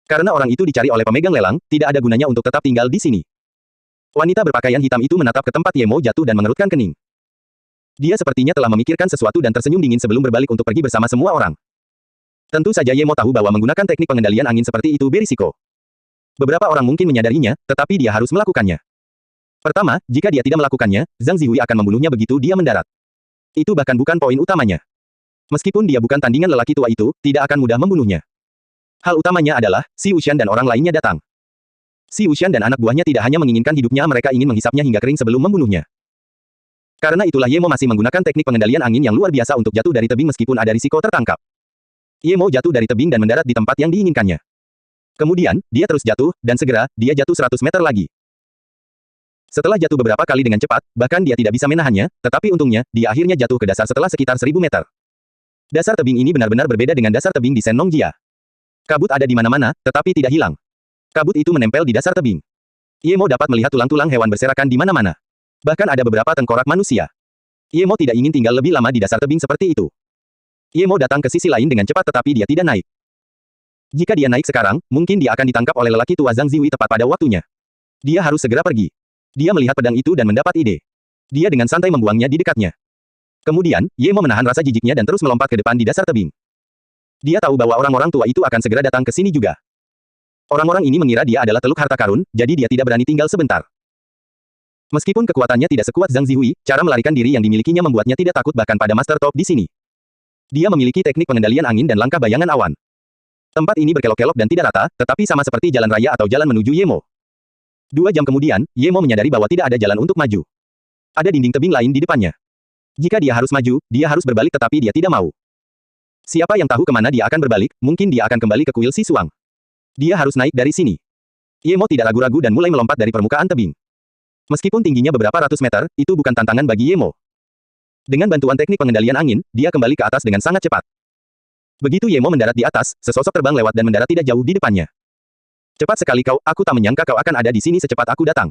Karena orang itu dicari oleh pemegang lelang, tidak ada gunanya untuk tetap tinggal di sini. Wanita berpakaian hitam itu menatap ke tempat Ye Mo jatuh dan mengerutkan kening. Dia sepertinya telah memikirkan sesuatu dan tersenyum dingin sebelum berbalik untuk pergi bersama semua orang. Tentu saja Ye Mo tahu bahwa menggunakan teknik pengendalian angin seperti itu berisiko. Beberapa orang mungkin menyadarinya, tetapi dia harus melakukannya. Pertama, jika dia tidak melakukannya, Zhang Zihui akan membunuhnya begitu dia mendarat. Itu bahkan bukan poin utamanya. Meskipun dia bukan tandingan lelaki tua itu, tidak akan mudah membunuhnya. Hal utamanya adalah, si Wuxian dan orang lainnya datang. Si Wuxian dan anak buahnya tidak hanya menginginkan hidupnya, mereka ingin menghisapnya hingga kering sebelum membunuhnya. Karena itulah Ye Mo masih menggunakan teknik pengendalian angin yang luar biasa untuk jatuh dari tebing meskipun ada risiko tertangkap. Ye Mo jatuh dari tebing dan mendarat di tempat yang diinginkannya. Kemudian, dia terus jatuh, dan segera, dia jatuh 100 meter lagi. Setelah jatuh beberapa kali dengan cepat, bahkan dia tidak bisa menahannya, tetapi untungnya, dia akhirnya jatuh ke dasar setelah sekitar 1000 meter. Dasar tebing ini benar-benar berbeda dengan dasar tebing di Sennong Jia. Kabut ada di mana-mana, tetapi tidak hilang. Kabut itu menempel di dasar tebing. Ye Mo dapat melihat tulang-tulang hewan berserakan di mana-mana. Bahkan ada beberapa tengkorak manusia. Ye Mo tidak ingin tinggal lebih lama di dasar tebing seperti itu. Ye Mo datang ke sisi lain dengan cepat tetapi dia tidak naik. Jika dia naik sekarang, mungkin dia akan ditangkap oleh lelaki tua Zhang Zihui tepat pada waktunya. Dia harus segera pergi. Dia melihat pedang itu dan mendapat ide. Dia dengan santai membuangnya di dekatnya. Kemudian, Ye Mo menahan rasa jijiknya dan terus melompat ke depan di dasar tebing. Dia tahu bahwa orang-orang tua itu akan segera datang ke sini juga. Orang-orang ini mengira dia adalah teluk harta karun, jadi dia tidak berani tinggal sebentar. Meskipun kekuatannya tidak sekuat Zhang Zihui, cara melarikan diri yang dimilikinya membuatnya tidak takut bahkan pada Master Top di sini. Dia memiliki teknik pengendalian angin dan langkah bayangan awan. Tempat ini berkelok-kelok dan tidak rata, tetapi sama seperti jalan raya atau jalan menuju Ye Mo. 2 jam kemudian, Ye Mo menyadari bahwa tidak ada jalan untuk maju. Ada dinding tebing lain di depannya. Jika dia harus maju, dia harus berbalik tetapi dia tidak mau. Siapa yang tahu kemana dia akan berbalik, mungkin dia akan kembali ke kuil Si Suang. Dia harus naik dari sini. Ye Mo tidak ragu-ragu dan mulai melompat dari permukaan tebing. Meskipun tingginya beberapa ratus meter, itu bukan tantangan bagi Ye Mo. Dengan bantuan teknik pengendalian angin, dia kembali ke atas dengan sangat cepat. Begitu Ye Mo mendarat di atas, sesosok terbang lewat dan mendarat tidak jauh di depannya. Cepat sekali kau, aku tak menyangka kau akan ada di sini secepat aku datang.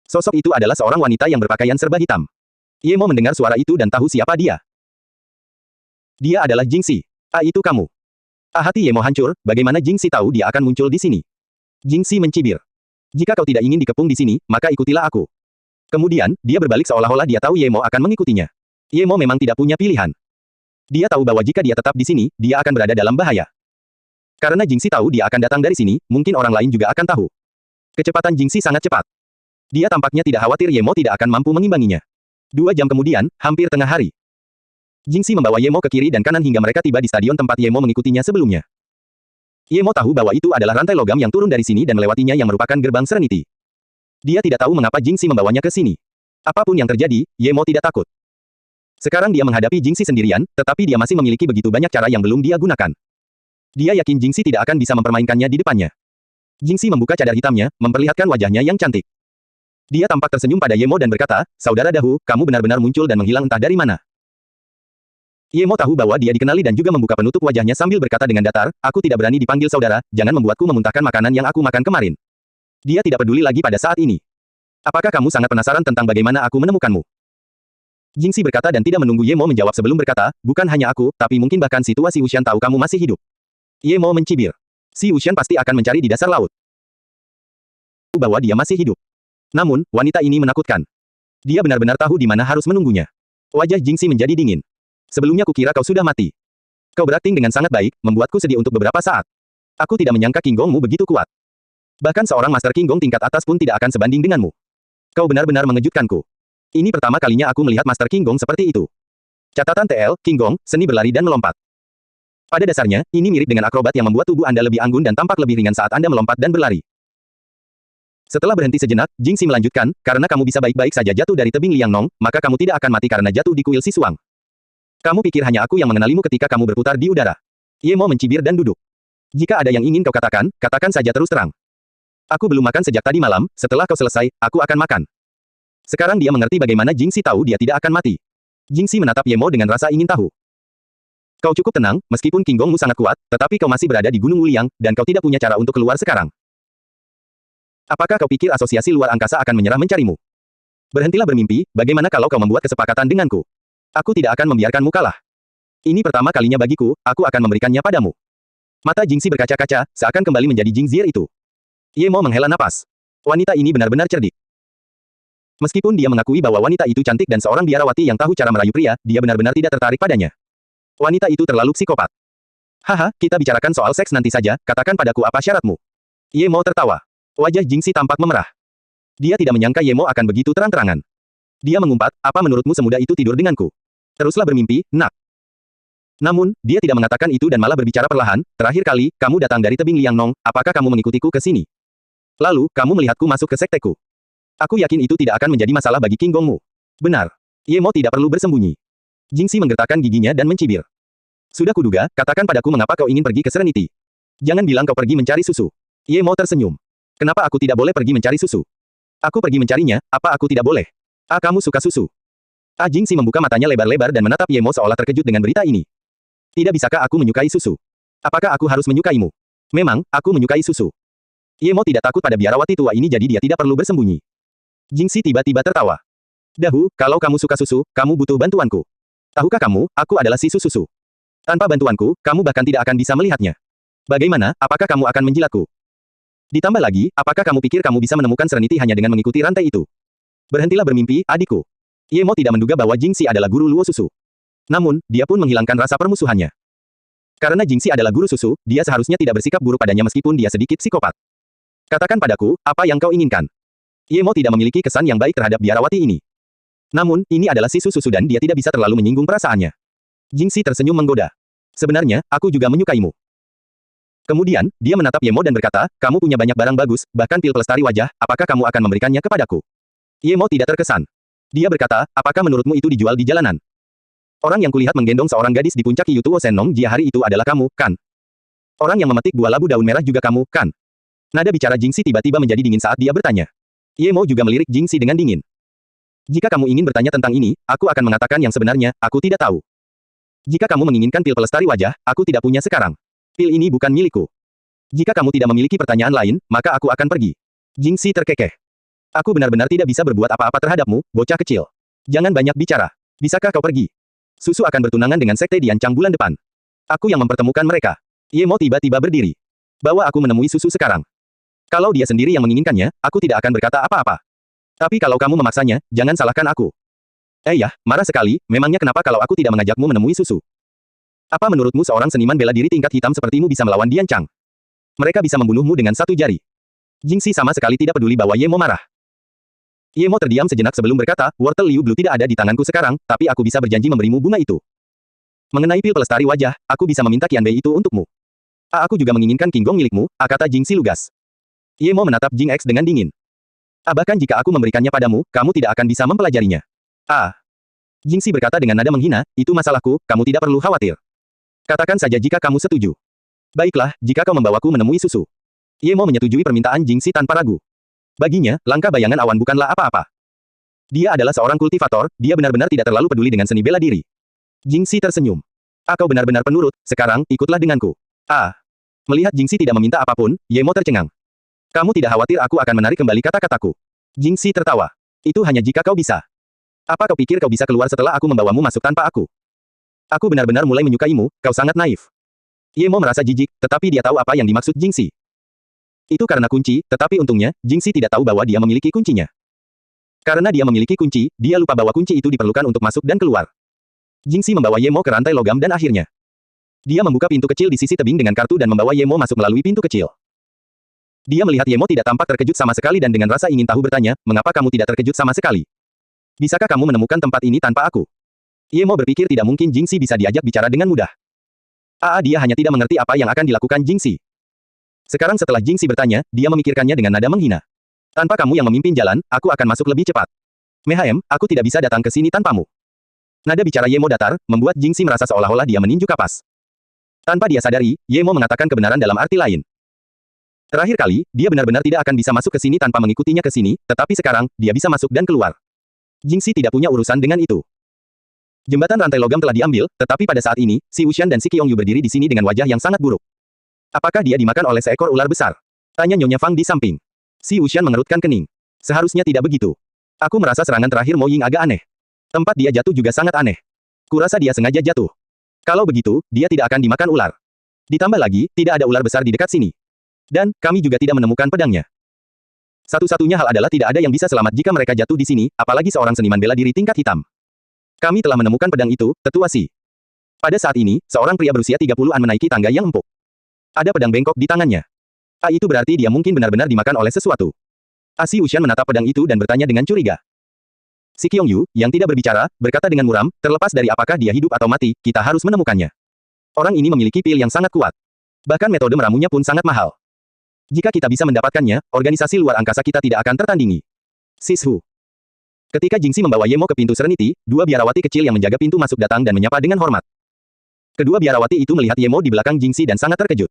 Sosok itu adalah seorang wanita yang berpakaian serba hitam. Ye Mo mendengar suara itu dan tahu siapa dia. Dia adalah Jingxi. Ah, itu kamu. Hati Ye Mo hancur, bagaimana Jingxi tahu dia akan muncul di sini? Jingxi mencibir. Jika kau tidak ingin dikepung di sini, maka ikutilah aku. Kemudian, dia berbalik seolah-olah dia tahu Ye Mo akan mengikutinya. Ye Mo memang tidak punya pilihan. Dia tahu bahwa jika dia tetap di sini, dia akan berada dalam bahaya. Karena Jingxi tahu dia akan datang dari sini, mungkin orang lain juga akan tahu. Kecepatan Jingxi sangat cepat. Dia tampaknya tidak khawatir Ye Mo tidak akan mampu mengimbanginya. 2 jam kemudian, hampir tengah hari. Jingxi membawa Ye Mo ke kiri dan kanan hingga mereka tiba di stadion tempat Ye Mo mengikutinya sebelumnya. Ye Mo tahu bahwa itu adalah rantai logam yang turun dari sini dan melewatinya yang merupakan gerbang Serenity. Dia tidak tahu mengapa Jingxi membawanya ke sini. Apapun yang terjadi, Ye Mo tidak takut. Sekarang dia menghadapi Jingxi sendirian, tetapi dia masih memiliki begitu banyak cara yang belum dia gunakan. Dia yakin Jingxi tidak akan bisa mempermainkannya di depannya. Jingxi membuka cadar hitamnya, memperlihatkan wajahnya yang cantik. Dia tampak tersenyum pada Ye Mo dan berkata, "Saudara Dahu, kamu benar-benar muncul dan menghilang entah dari mana." Ye Mo tahu bahwa dia dikenali dan juga membuka penutup wajahnya sambil berkata dengan datar, "Aku tidak berani dipanggil saudara, jangan membuatku memuntahkan makanan yang aku makan kemarin." Dia tidak peduli lagi pada saat ini. "Apakah kamu sangat penasaran tentang bagaimana aku menemukanmu?" Jingxi berkata dan tidak menunggu Ye Mo menjawab sebelum berkata, "Bukan hanya aku, tapi mungkin bahkan situasi Wuxian tahu kamu masih hidup." Ye Mo mencibir. Si Wuxian pasti akan mencari di dasar laut. Bahwa dia masih hidup. Namun, wanita ini menakutkan. Dia benar-benar tahu di mana harus menunggunya. Wajah Jingxi menjadi dingin. "Sebelumnya kukira kau sudah mati. Kau berakting dengan sangat baik, membuatku sedih untuk beberapa saat. Aku tidak menyangka King Gongmu begitu kuat. Bahkan seorang Master King Gong tingkat atas pun tidak akan sebanding denganmu. Kau benar-benar mengejutkanku. Ini pertama kalinya aku melihat Master King Gong seperti itu." Catatan TL, King Gong, seni berlari dan melompat. Pada dasarnya, ini mirip dengan akrobat yang membuat tubuh Anda lebih anggun dan tampak lebih ringan saat Anda melompat dan berlari. Setelah berhenti sejenak, Jingxi melanjutkan, "Karena kamu bisa baik-baik saja jatuh dari tebing Liangnong, maka kamu tidak akan mati karena jatuh di kuil Si Suang. Kamu pikir hanya aku yang mengenalimu ketika kamu berputar di udara." Ye Mo mencibir dan duduk. "Jika ada yang ingin kau katakan, katakan saja terus terang. Aku belum makan sejak tadi malam, setelah kau selesai, aku akan makan." Sekarang dia mengerti bagaimana Jingxi tahu dia tidak akan mati. Jingxi menatap Ye Mo dengan rasa ingin tahu. "Kau cukup tenang, meskipun King Gongmu sangat kuat, tetapi kau masih berada di Gunung Wuliang, dan kau tidak punya cara untuk keluar sekarang. Apakah kau pikir asosiasi luar angkasa akan menyerah mencarimu? Berhentilah bermimpi, bagaimana kalau kau membuat kesepakatan denganku? Aku tidak akan membiarkanmu kalah. Ini pertama kalinya bagiku, aku akan memberikannya padamu." Mata Jingxi berkaca-kaca, seakan kembali menjadi Jingxir itu. Ye Mo menghela napas. Wanita ini benar-benar cerdik. Meskipun dia mengakui bahwa wanita itu cantik dan seorang biarawati yang tahu cara merayu pria, dia benar-benar tidak tertarik padanya. Wanita itu terlalu psikopat. "Haha, kita bicarakan soal seks nanti saja, katakan padaku apa syaratmu." Ye Mo tertawa. Wajah Jingxi tampak memerah. Dia tidak menyangka Ye Mo akan begitu terang-terangan. Dia mengumpat, "Apa menurutmu semudah itu tidur denganku? Teruslah bermimpi, nak." Namun, dia tidak mengatakan itu dan malah berbicara perlahan, "Terakhir kali, kamu datang dari tebing Liangnong, apakah kamu mengikutiku ke sini?" Lalu, kamu melihatku masuk ke sekteku. Aku yakin itu tidak akan menjadi masalah bagi King Gongmu. Benar. Ye Mo tidak perlu bersembunyi. Jingxi menggertakkan giginya dan mencibir. Sudah kuduga, katakan padaku mengapa kau ingin pergi ke Serenity. Jangan bilang kau pergi mencari susu. Ye Mo tersenyum. Kenapa aku tidak boleh pergi mencari susu? Aku pergi mencarinya, apa aku tidak boleh? Ah, kamu suka susu? Ah, Jingxi membuka matanya lebar-lebar dan menatap Ye Mo seolah terkejut dengan berita ini. Tidak bisakah aku menyukai susu? Apakah aku harus menyukaimu? Memang, aku menyukai susu. Ye Mo tidak takut pada biarawati tua ini jadi dia tidak perlu bersembunyi. Jingxi tiba-tiba tertawa. Dahu, kalau kamu suka susu, kamu butuh bantuanku. Tahukah kamu, aku adalah si susu. Tanpa bantuanku, kamu bahkan tidak akan bisa melihatnya. Bagaimana, apakah kamu akan menjilatku? Ditambah lagi, apakah kamu pikir kamu bisa menemukan Serenity hanya dengan mengikuti rantai itu? Berhentilah bermimpi, adikku. Ye Mo tidak menduga bahwa Jingxi adalah guru luo susu. Namun, dia pun menghilangkan rasa permusuhannya. Karena Jingxi adalah guru susu, dia seharusnya tidak bersikap buruk padanya meskipun dia sedikit psikopat. Katakan padaku, apa yang kau inginkan? Ye Mo tidak memiliki kesan yang baik terhadap biarawati ini. Namun, ini adalah si susu dan dia tidak bisa terlalu menyinggung perasaannya. Jingxi tersenyum menggoda. Sebenarnya, aku juga menyukaimu. Kemudian, dia menatap Ye Mo dan berkata, kamu punya banyak barang bagus, bahkan pil pelestari wajah, apakah kamu akan memberikannya kepadaku? Ye Mo tidak terkesan. Dia berkata, apakah menurutmu itu dijual di jalanan? Orang yang kulihat menggendong seorang gadis di puncak Yituo Senong Jia hari itu adalah kamu, kan? Orang yang memetik buah labu daun merah juga kamu, kan? Nada bicara Jingxi tiba-tiba menjadi dingin saat dia bertanya. Ye Mo juga melirik Jingxi dengan dingin. Jika kamu ingin bertanya tentang ini, aku akan mengatakan yang sebenarnya, aku tidak tahu. Jika kamu menginginkan pil pelestari wajah, aku tidak punya sekarang. Pil ini bukan milikku. Jika kamu tidak memiliki pertanyaan lain, maka aku akan pergi. Jingxi terkekeh. Aku benar-benar tidak bisa berbuat apa-apa terhadapmu, bocah kecil. Jangan banyak bicara. Bisakah kau pergi? Susu akan bertunangan dengan sekte di Ancang bulan depan. Aku yang mempertemukan mereka. Ye Mo tiba-tiba berdiri. Bawa aku menemui susu sekarang. Kalau dia sendiri yang menginginkannya, aku tidak akan berkata apa-apa. Tapi kalau kamu memaksanya, jangan salahkan aku. Ya, marah sekali, memangnya kenapa kalau aku tidak mengajakmu menemui susu? Apa menurutmu seorang seniman bela diri tingkat hitam sepertimu bisa melawan Dian Chang? Mereka bisa membunuhmu dengan satu jari. Jingxi sama sekali tidak peduli bahwa Ye Mo marah. Ye Mo terdiam sejenak sebelum berkata, wortel Liu Blue tidak ada di tanganku sekarang, tapi aku bisa berjanji memberimu bunga itu. Mengenai pil pelestari wajah, aku bisa meminta Qianbei itu untukmu. Aku juga menginginkan King Gong milikmu, kata Jingxi lugas. Ye Mo menatap Jing X dengan dingin. Bahkan jika aku memberikannya padamu, kamu tidak akan bisa mempelajarinya. Jingxi berkata dengan nada menghina, itu masalahku, kamu tidak perlu khawatir. Katakan saja jika kamu setuju. Baiklah, jika kau membawaku menemui susu. Ye Mo menyetujui permintaan Jingxi tanpa ragu. Baginya, langkah bayangan awan bukanlah apa-apa. Dia adalah seorang kultivator, dia benar-benar tidak terlalu peduli dengan seni bela diri. Jingxi tersenyum. Kau benar-benar penurut, sekarang, ikutlah denganku. Melihat Jingxi tidak meminta apapun, Ye Mo tercengang. Kamu tidak khawatir aku akan menarik kembali kata-kataku. Jingxi tertawa. Itu hanya jika kau bisa. Apa kau pikir kau bisa keluar setelah aku membawamu masuk tanpa aku? Aku benar-benar mulai menyukaimu, kau sangat naif. Ye Mo merasa jijik, tetapi dia tahu apa yang dimaksud Jingxi. Itu karena kunci, tetapi untungnya, Jingxi tidak tahu bahwa dia memiliki kuncinya. Karena dia memiliki kunci, dia lupa bahwa kunci itu diperlukan untuk masuk dan keluar. Jingxi membawa Ye Mo ke rantai logam dan akhirnya. Dia membuka pintu kecil di sisi tebing dengan kartu dan membawa Ye Mo masuk melalui pintu kecil. Dia melihat Ye Mo tidak tampak terkejut sama sekali dan dengan rasa ingin tahu bertanya, mengapa kamu tidak terkejut sama sekali? Bisakah kamu menemukan tempat ini tanpa aku? Ye Mo berpikir tidak mungkin Jingxi bisa diajak bicara dengan mudah. Dia hanya tidak mengerti apa yang akan dilakukan Jingxi. Sekarang setelah Jingxi bertanya, dia memikirkannya dengan nada menghina. Tanpa kamu yang memimpin jalan, aku akan masuk lebih cepat. Aku tidak bisa datang ke sini tanpamu. Nada bicara Ye Mo datar, membuat Jingxi merasa seolah-olah dia meninju kapas. Tanpa dia sadari, Ye Mo mengatakan kebenaran dalam arti lain. Terakhir kali, dia benar-benar tidak akan bisa masuk ke sini tanpa mengikutinya ke sini, tetapi sekarang, dia bisa masuk dan keluar. Jingxi tidak punya urusan dengan itu. Jembatan rantai logam telah diambil, tetapi pada saat ini, si Wuxian dan si Qiongyu berdiri di sini dengan wajah yang sangat buruk. Apakah dia dimakan oleh seekor ular besar? Tanya Nyonya Fang di samping. Si Wuxian mengerutkan kening. Seharusnya tidak begitu. Aku merasa serangan terakhir Mo Ying agak aneh. Tempat dia jatuh juga sangat aneh. Kurasa dia sengaja jatuh. Kalau begitu, dia tidak akan dimakan ular. Ditambah lagi, tidak ada ular besar di dekat sini. Dan, kami juga tidak menemukan pedangnya. Satu-satunya hal adalah tidak ada yang bisa selamat jika mereka jatuh di sini, apalagi seorang seniman bela diri tingkat hitam. Kami telah menemukan pedang itu, tetua Si. Pada saat ini, seorang pria berusia 30-an menaiki tangga yang empuk. Ada pedang bengkok di tangannya. Itu berarti dia mungkin benar-benar dimakan oleh sesuatu. Si Wuxian menatap pedang itu dan bertanya dengan curiga. Si Qiongyu, yang tidak berbicara, berkata dengan muram, terlepas dari apakah dia hidup atau mati, kita harus menemukannya. Orang ini memiliki pil yang sangat kuat. Bahkan metode meramunya pun sangat mahal. Jika kita bisa mendapatkannya, organisasi luar angkasa kita tidak akan tertandingi. Sishu. Ketika Jingxi membawa Ye Mo ke pintu Serenity, dua biarawati kecil yang menjaga pintu masuk datang dan menyapa dengan hormat. Kedua biarawati itu melihat Ye Mo di belakang Jingxi dan sangat terkejut.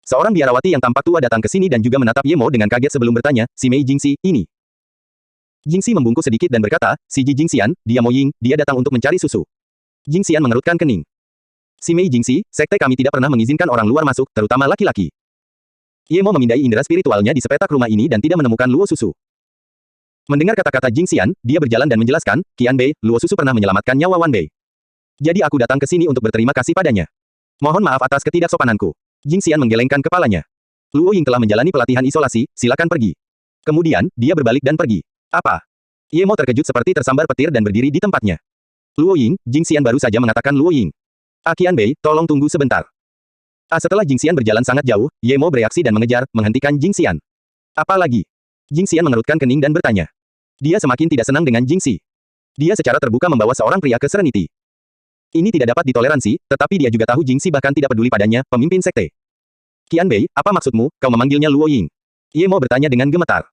Seorang biarawati yang tampak tua datang ke sini dan juga menatap Ye Mo dengan kaget sebelum bertanya, "Si Mei Jingxi, ini?" Jingxi membungkuk sedikit dan berkata, "Si Ji Jingxian, dia Mo Ying, dia datang untuk mencari susu." Jingxian mengerutkan kening. "Si Mei Jingxi, sekte kami tidak pernah mengizinkan orang luar masuk, terutama laki-laki." Ye Mo memindai indera spiritualnya di sepetak rumah ini dan tidak menemukan luo susu. Mendengar kata-kata Jingxian, dia berjalan dan menjelaskan, "Qian Bei, luo susu pernah menyelamatkan nyawa Wan Bei. Jadi aku datang ke sini untuk berterima kasih padanya. Mohon maaf atas ketidaksopananku." Jingxian menggelengkan kepalanya. "Luo Ying telah menjalani pelatihan isolasi, silakan pergi." Kemudian, dia berbalik dan pergi. "Apa?" Ye Mo terkejut seperti tersambar petir dan berdiri di tempatnya. "Luo Ying," Jingxian baru saja mengatakan Luo Ying. "Qian Bei, tolong tunggu sebentar." Setelah Jingxian berjalan sangat jauh, Ye Mo bereaksi dan mengejar, menghentikan Jingxian. "Apa lagi?" Jingxian mengerutkan kening dan bertanya. Dia semakin tidak senang dengan Jingxi. Dia secara terbuka membawa seorang pria ke Serenity. Ini tidak dapat ditoleransi, tetapi dia juga tahu Jingxi bahkan tidak peduli padanya, pemimpin sekte. "Qian Bei, apa maksudmu, kau memanggilnya Luo Ying?" Ye Mo bertanya dengan gemetar.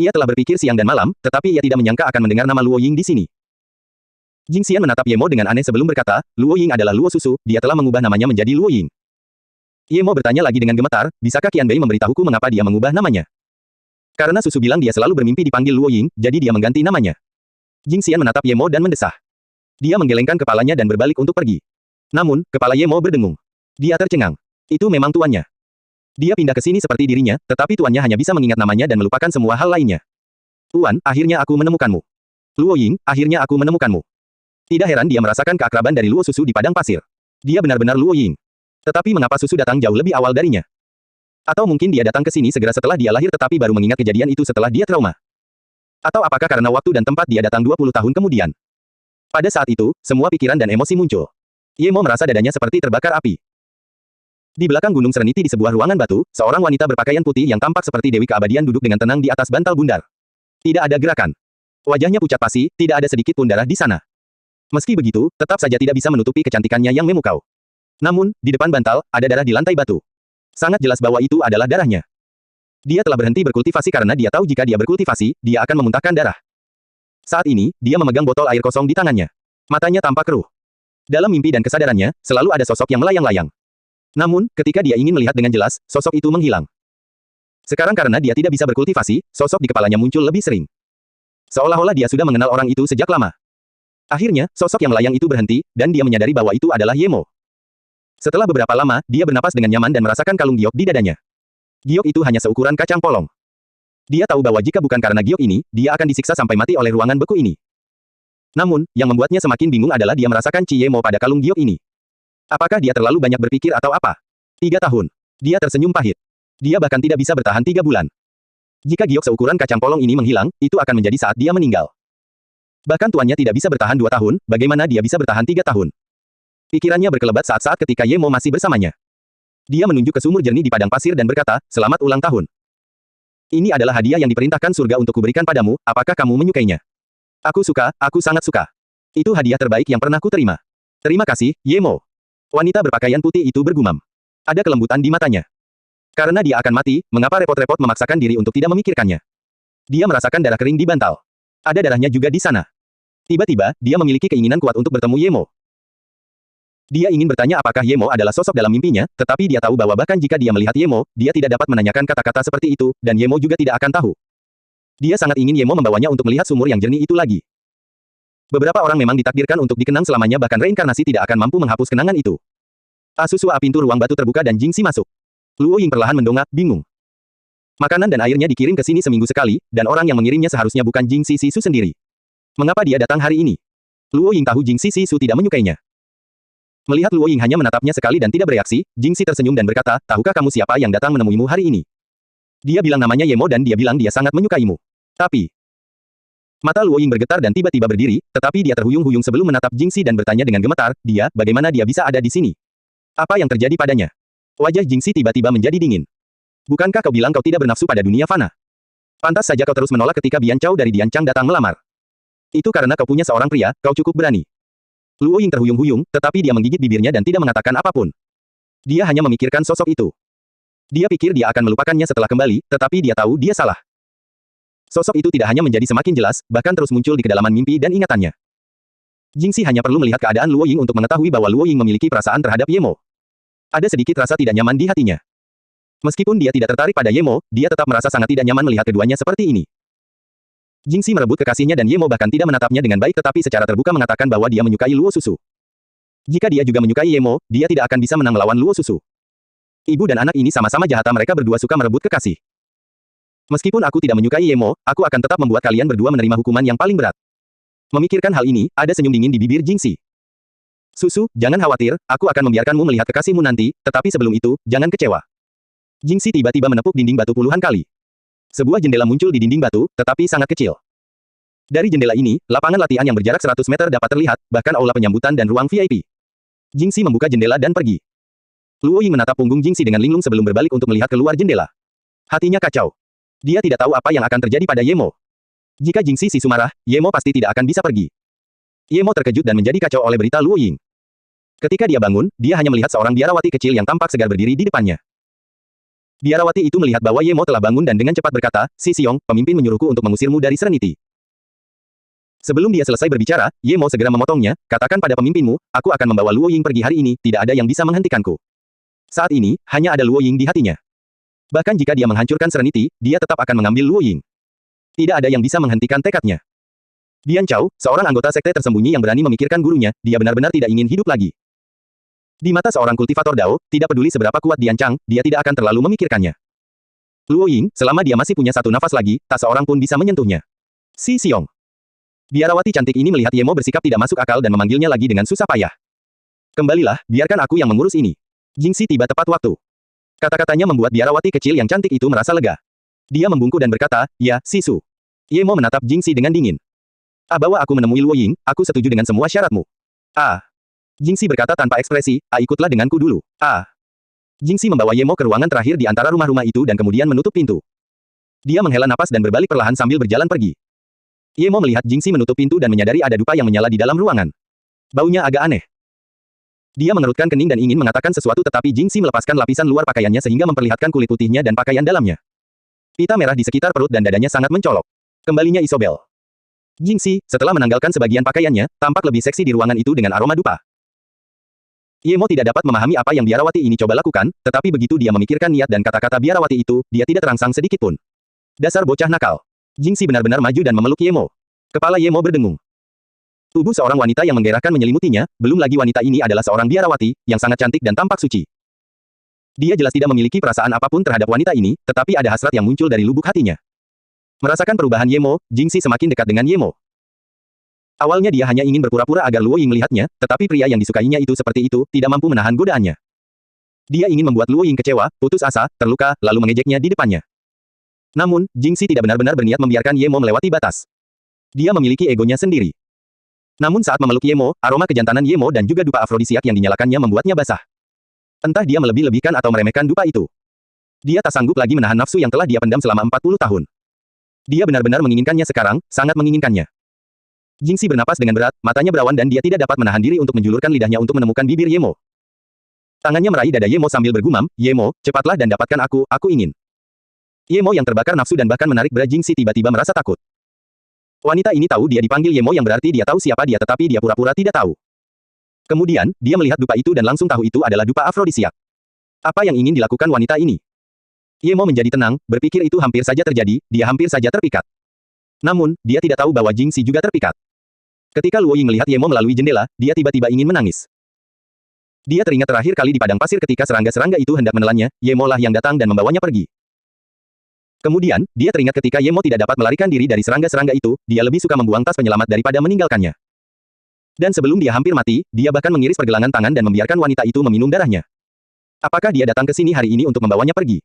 Ia telah berpikir siang dan malam, tetapi ia tidak menyangka akan mendengar nama Luo Ying di sini. Jingxian menatap Ye Mo dengan aneh sebelum berkata, "Luo Ying adalah Luo Susu, dia telah mengubah namanya menjadi Luo Ying." Ye Mo bertanya lagi dengan gemetar, bisakah Qian Bei memberitahuku mengapa dia mengubah namanya? Karena Susu bilang dia selalu bermimpi dipanggil Luo Ying, jadi dia mengganti namanya. Jingxian menatap Ye Mo dan mendesah. Dia menggelengkan kepalanya dan berbalik untuk pergi. Namun, kepala Ye Mo berdengung. Dia tercengang. Itu memang tuannya. Dia pindah ke sini seperti dirinya, tetapi tuannya hanya bisa mengingat namanya dan melupakan semua hal lainnya. "Tuan, akhirnya aku menemukanmu. Luo Ying, akhirnya aku menemukanmu." Tidak heran dia merasakan keakraban dari Luo Susu di padang pasir. Dia benar-benar Luo Ying. Tetapi mengapa Susu datang jauh lebih awal darinya? Atau mungkin dia datang ke sini segera setelah dia lahir tetapi baru mengingat kejadian itu setelah dia trauma. Atau apakah karena waktu dan tempat dia datang 20 tahun kemudian? Pada saat itu, semua pikiran dan emosi muncul. Ye Mo merasa dadanya seperti terbakar api. Di belakang Gunung Serenity di sebuah ruangan batu, seorang wanita berpakaian putih yang tampak seperti Dewi Keabadian duduk dengan tenang di atas bantal bundar. Tidak ada gerakan. Wajahnya pucat pasi, tidak ada sedikit pun darah di sana. Meski begitu, tetap saja tidak bisa menutupi kecantikannya yang memukau. Namun, di depan bantal, ada darah di lantai batu. Sangat jelas bahwa itu adalah darahnya. Dia telah berhenti berkultivasi karena dia tahu jika dia berkultivasi, dia akan memuntahkan darah. Saat ini, dia memegang botol air kosong di tangannya. Matanya tampak keruh. Dalam mimpi dan kesadarannya, selalu ada sosok yang melayang-layang. Namun, ketika dia ingin melihat dengan jelas, sosok itu menghilang. Sekarang karena dia tidak bisa berkultivasi, sosok di kepalanya muncul lebih sering. Seolah-olah dia sudah mengenal orang itu sejak lama. Akhirnya, sosok yang melayang itu berhenti, dan dia menyadari bahwa itu adalah Ye Mo. Setelah beberapa lama, dia bernapas dengan nyaman dan merasakan kalung giok di dadanya. Giok itu hanya seukuran kacang polong. Dia tahu bahwa jika bukan karena giok ini, dia akan disiksa sampai mati oleh ruangan beku ini. Namun, yang membuatnya semakin bingung adalah dia merasakan Ci Ye Mo pada kalung giok ini. Apakah dia terlalu banyak berpikir atau apa? 3 tahun. Dia tersenyum pahit. Dia bahkan tidak bisa bertahan 3 bulan. Jika giok seukuran kacang polong ini menghilang, itu akan menjadi saat dia meninggal. Bahkan tuannya tidak bisa bertahan 2 tahun, bagaimana dia bisa bertahan 3 tahun? Pikirannya berkelebat saat-saat ketika Ye Mo masih bersamanya. Dia menunjuk ke sumur jernih di padang pasir dan berkata, "Selamat ulang tahun. Ini adalah hadiah yang diperintahkan surga untuk kuberikan padamu, apakah kamu menyukainya?" Aku sangat suka. Itu hadiah terbaik yang pernah kuterima. Terima kasih, Ye Mo." Wanita berpakaian putih itu bergumam. Ada kelembutan di matanya. Karena dia akan mati, mengapa repot-repot memaksakan diri untuk tidak memikirkannya? Dia merasakan darah kering di bantal. Ada darahnya juga di sana. Tiba-tiba, dia memiliki keinginan kuat untuk bertemu Ye Mo. Dia ingin bertanya apakah Ye Mo adalah sosok dalam mimpinya, tetapi dia tahu bahwa bahkan jika dia melihat Ye Mo, dia tidak dapat menanyakan kata-kata seperti itu, dan Ye Mo juga tidak akan tahu. Dia sangat ingin Ye Mo membawanya untuk melihat sumur yang jernih itu lagi. Beberapa orang memang ditakdirkan untuk dikenang selamanya bahkan reinkarnasi tidak akan mampu menghapus kenangan itu. Susua pintu ruang batu terbuka dan Jingxi masuk. Luo Ying perlahan mendongak, bingung. Makanan dan airnya dikirim ke sini seminggu sekali, dan orang yang mengirimnya seharusnya bukan Jingxi Sisu sendiri. Mengapa dia datang hari ini? Luo Ying tahu Jingxi Sisu tidak menyukainya. Melihat Luo Ying hanya menatapnya sekali dan tidak bereaksi, Jingxi tersenyum dan berkata, "Tahukah kamu siapa yang datang menemuimu hari ini?" Dia bilang namanya Ye Mo dan dia bilang dia sangat menyukaimu. Tapi... Mata Luo Ying bergetar dan tiba-tiba berdiri, tetapi dia terhuyung-huyung sebelum menatap Jingxi dan bertanya dengan gemetar, bagaimana dia bisa ada di sini? Apa yang terjadi padanya? Wajah Jingxi tiba-tiba menjadi dingin. Bukankah kau bilang kau tidak bernafsu pada dunia fana? Pantas saja kau terus menolak ketika Bian Chao dari Dian Chang datang melamar. Itu karena kau punya seorang pria, kau cukup berani. Luo Ying terhuyung-huyung, tetapi dia menggigit bibirnya dan tidak mengatakan apapun. Dia hanya memikirkan sosok itu. Dia pikir dia akan melupakannya setelah kembali, tetapi dia tahu dia salah. Sosok itu tidak hanya menjadi semakin jelas, bahkan terus muncul di kedalaman mimpi dan ingatannya. Jingxi hanya perlu melihat keadaan Luo Ying untuk mengetahui bahwa Luo Ying memiliki perasaan terhadap Ye Mo. Ada sedikit rasa tidak nyaman di hatinya. Meskipun dia tidak tertarik pada Ye Mo, dia tetap merasa sangat tidak nyaman melihat keduanya seperti ini. Jingxi merebut kekasihnya dan Ye Mo bahkan tidak menatapnya dengan baik tetapi secara terbuka mengatakan bahwa dia menyukai Luo Susu. Jika dia juga menyukai Ye Mo, dia tidak akan bisa menang melawan Luo Susu. Ibu dan anak ini sama-sama jahat, mereka berdua suka merebut kekasih. Meskipun aku tidak menyukai Ye Mo, aku akan tetap membuat kalian berdua menerima hukuman yang paling berat. Memikirkan hal ini, ada senyum dingin di bibir Jingxi. Susu, jangan khawatir, aku akan membiarkanmu melihat kekasihmu nanti, tetapi sebelum itu, jangan kecewa. Jingxi tiba-tiba menepuk dinding batu puluhan kali. Sebuah jendela muncul di dinding batu, tetapi sangat kecil. Dari jendela ini, lapangan latihan yang berjarak 100 meter dapat terlihat, bahkan aula penyambutan dan ruang VIP. Jingxi membuka jendela dan pergi. Luo Ying menatap punggung Jingxi dengan linglung sebelum berbalik untuk melihat keluar jendela. Hatinya kacau. Dia tidak tahu apa yang akan terjadi pada Ye Mo. Jika Jingxi Sisu marah, Ye Mo pasti tidak akan bisa pergi. Ye Mo terkejut dan menjadi kacau oleh berita Luo Ying. Ketika dia bangun, dia hanya melihat seorang biarawati kecil yang tampak segar berdiri di depannya. Biarawati itu melihat bahwa Ye Mo telah bangun dan dengan cepat berkata, "Si Xiong, pemimpin menyuruhku untuk mengusirmu dari Serenity." Sebelum dia selesai berbicara, Ye Mo segera memotongnya, "Katakan pada pemimpinmu, aku akan membawa Luo Ying pergi hari ini, tidak ada yang bisa menghentikanku." Saat ini, hanya ada Luo Ying di hatinya. Bahkan jika dia menghancurkan Serenity, dia tetap akan mengambil Luo Ying. Tidak ada yang bisa menghentikan tekadnya. Dian Chao, seorang anggota sekte tersembunyi yang berani memikirkan gurunya, dia benar-benar tidak ingin hidup lagi. Di mata seorang kultivator Dao, tidak peduli seberapa kuat Dian Chang, dia tidak akan terlalu memikirkannya. Luo Ying, selama dia masih punya satu nafas lagi, tak seorang pun bisa menyentuhnya. Si Xiong. Biarawati cantik ini melihat Ye Mo bersikap tidak masuk akal dan memanggilnya lagi dengan susah payah. "Kembalilah, biarkan aku yang mengurus ini." Jingxi tiba tepat waktu. Kata-katanya membuat biarawati kecil yang cantik itu merasa lega. Dia membungkuk dan berkata, "Ya, Sisu." Ye Mo menatap Jingxi dengan dingin. Bawa aku menemui Luo Ying, aku setuju dengan semua syaratmu." Jingxi berkata tanpa ekspresi, ikutlah denganku dulu." Jingxi membawa Ye Mo ke ruangan terakhir di antara rumah-rumah itu dan kemudian menutup pintu. Dia menghela napas dan berbalik perlahan sambil berjalan pergi. Ye Mo melihat Jingxi menutup pintu dan menyadari ada dupa yang menyala di dalam ruangan. Baunya agak aneh. Dia mengerutkan kening dan ingin mengatakan sesuatu tetapi Jingxi melepaskan lapisan luar pakaiannya sehingga memperlihatkan kulit putihnya dan pakaian dalamnya. Pita merah di sekitar perut dan dadanya sangat mencolok. Kembalinya Isobel. Jingxi, setelah menanggalkan sebagian pakaiannya, tampak lebih seksi di ruangan itu dengan aroma dupa. Ye Mo tidak dapat memahami apa yang biarawati ini coba lakukan, tetapi begitu dia memikirkan niat dan kata-kata biarawati itu, dia tidak terangsang sedikit pun. Dasar bocah nakal. Jingxi benar-benar maju dan memeluk Ye Mo. Kepala Ye Mo berdengung. Tubuh seorang wanita yang menggerakkan menyelimutinya, belum lagi wanita ini adalah seorang biarawati, yang sangat cantik dan tampak suci. Dia jelas tidak memiliki perasaan apapun terhadap wanita ini, tetapi ada hasrat yang muncul dari lubuk hatinya. Merasakan perubahan Ye Mo, Jingxi semakin dekat dengan Ye Mo. Awalnya dia hanya ingin berpura-pura agar Luo Ying melihatnya, tetapi pria yang disukainya itu seperti itu, tidak mampu menahan godaannya. Dia ingin membuat Luo Ying kecewa, putus asa, terluka, lalu mengejeknya di depannya. Namun, Jingxi tidak benar-benar berniat membiarkan Ye Mo melewati batas. Dia memiliki egonya sendiri. Namun saat memeluk Ye Mo, aroma kejantanan Ye Mo dan juga dupa afrodisiak yang dinyalakannya membuatnya basah. Entah dia melebih-lebihkan atau meremehkan dupa itu. Dia tak sanggup lagi menahan nafsu yang telah dia pendam selama 40 tahun. Dia benar-benar menginginkannya sekarang, sangat menginginkannya. Jingxi bernapas dengan berat, matanya berawan dan dia tidak dapat menahan diri untuk menjulurkan lidahnya untuk menemukan bibir Ye Mo. Tangannya meraih dada Ye Mo sambil bergumam, "Ye Mo, cepatlah dan dapatkan aku ingin." Ye Mo yang terbakar nafsu dan bahkan menarik bra Jingxi tiba-tiba merasa takut. Wanita ini tahu dia dipanggil Ye Mo yang berarti dia tahu siapa dia tetapi dia pura-pura tidak tahu. Kemudian, dia melihat dupa itu dan langsung tahu itu adalah dupa afrodisiak. Apa yang ingin dilakukan wanita ini? Ye Mo menjadi tenang, berpikir itu hampir saja terjadi, dia hampir saja terpikat. Namun, dia tidak tahu bahwa Jingxi juga terpikat. Ketika Luo Ying melihat Ye Mo melalui jendela, dia tiba-tiba ingin menangis. Dia teringat terakhir kali di padang pasir ketika serangga-serangga itu hendak menelannya, Ye Mo lah yang datang dan membawanya pergi. Kemudian, dia teringat ketika Ye Mo tidak dapat melarikan diri dari serangga-serangga itu, dia lebih suka membuang tas penyelamat daripada meninggalkannya. Dan sebelum dia hampir mati, dia bahkan mengiris pergelangan tangan dan membiarkan wanita itu meminum darahnya. Apakah dia datang ke sini hari ini untuk membawanya pergi?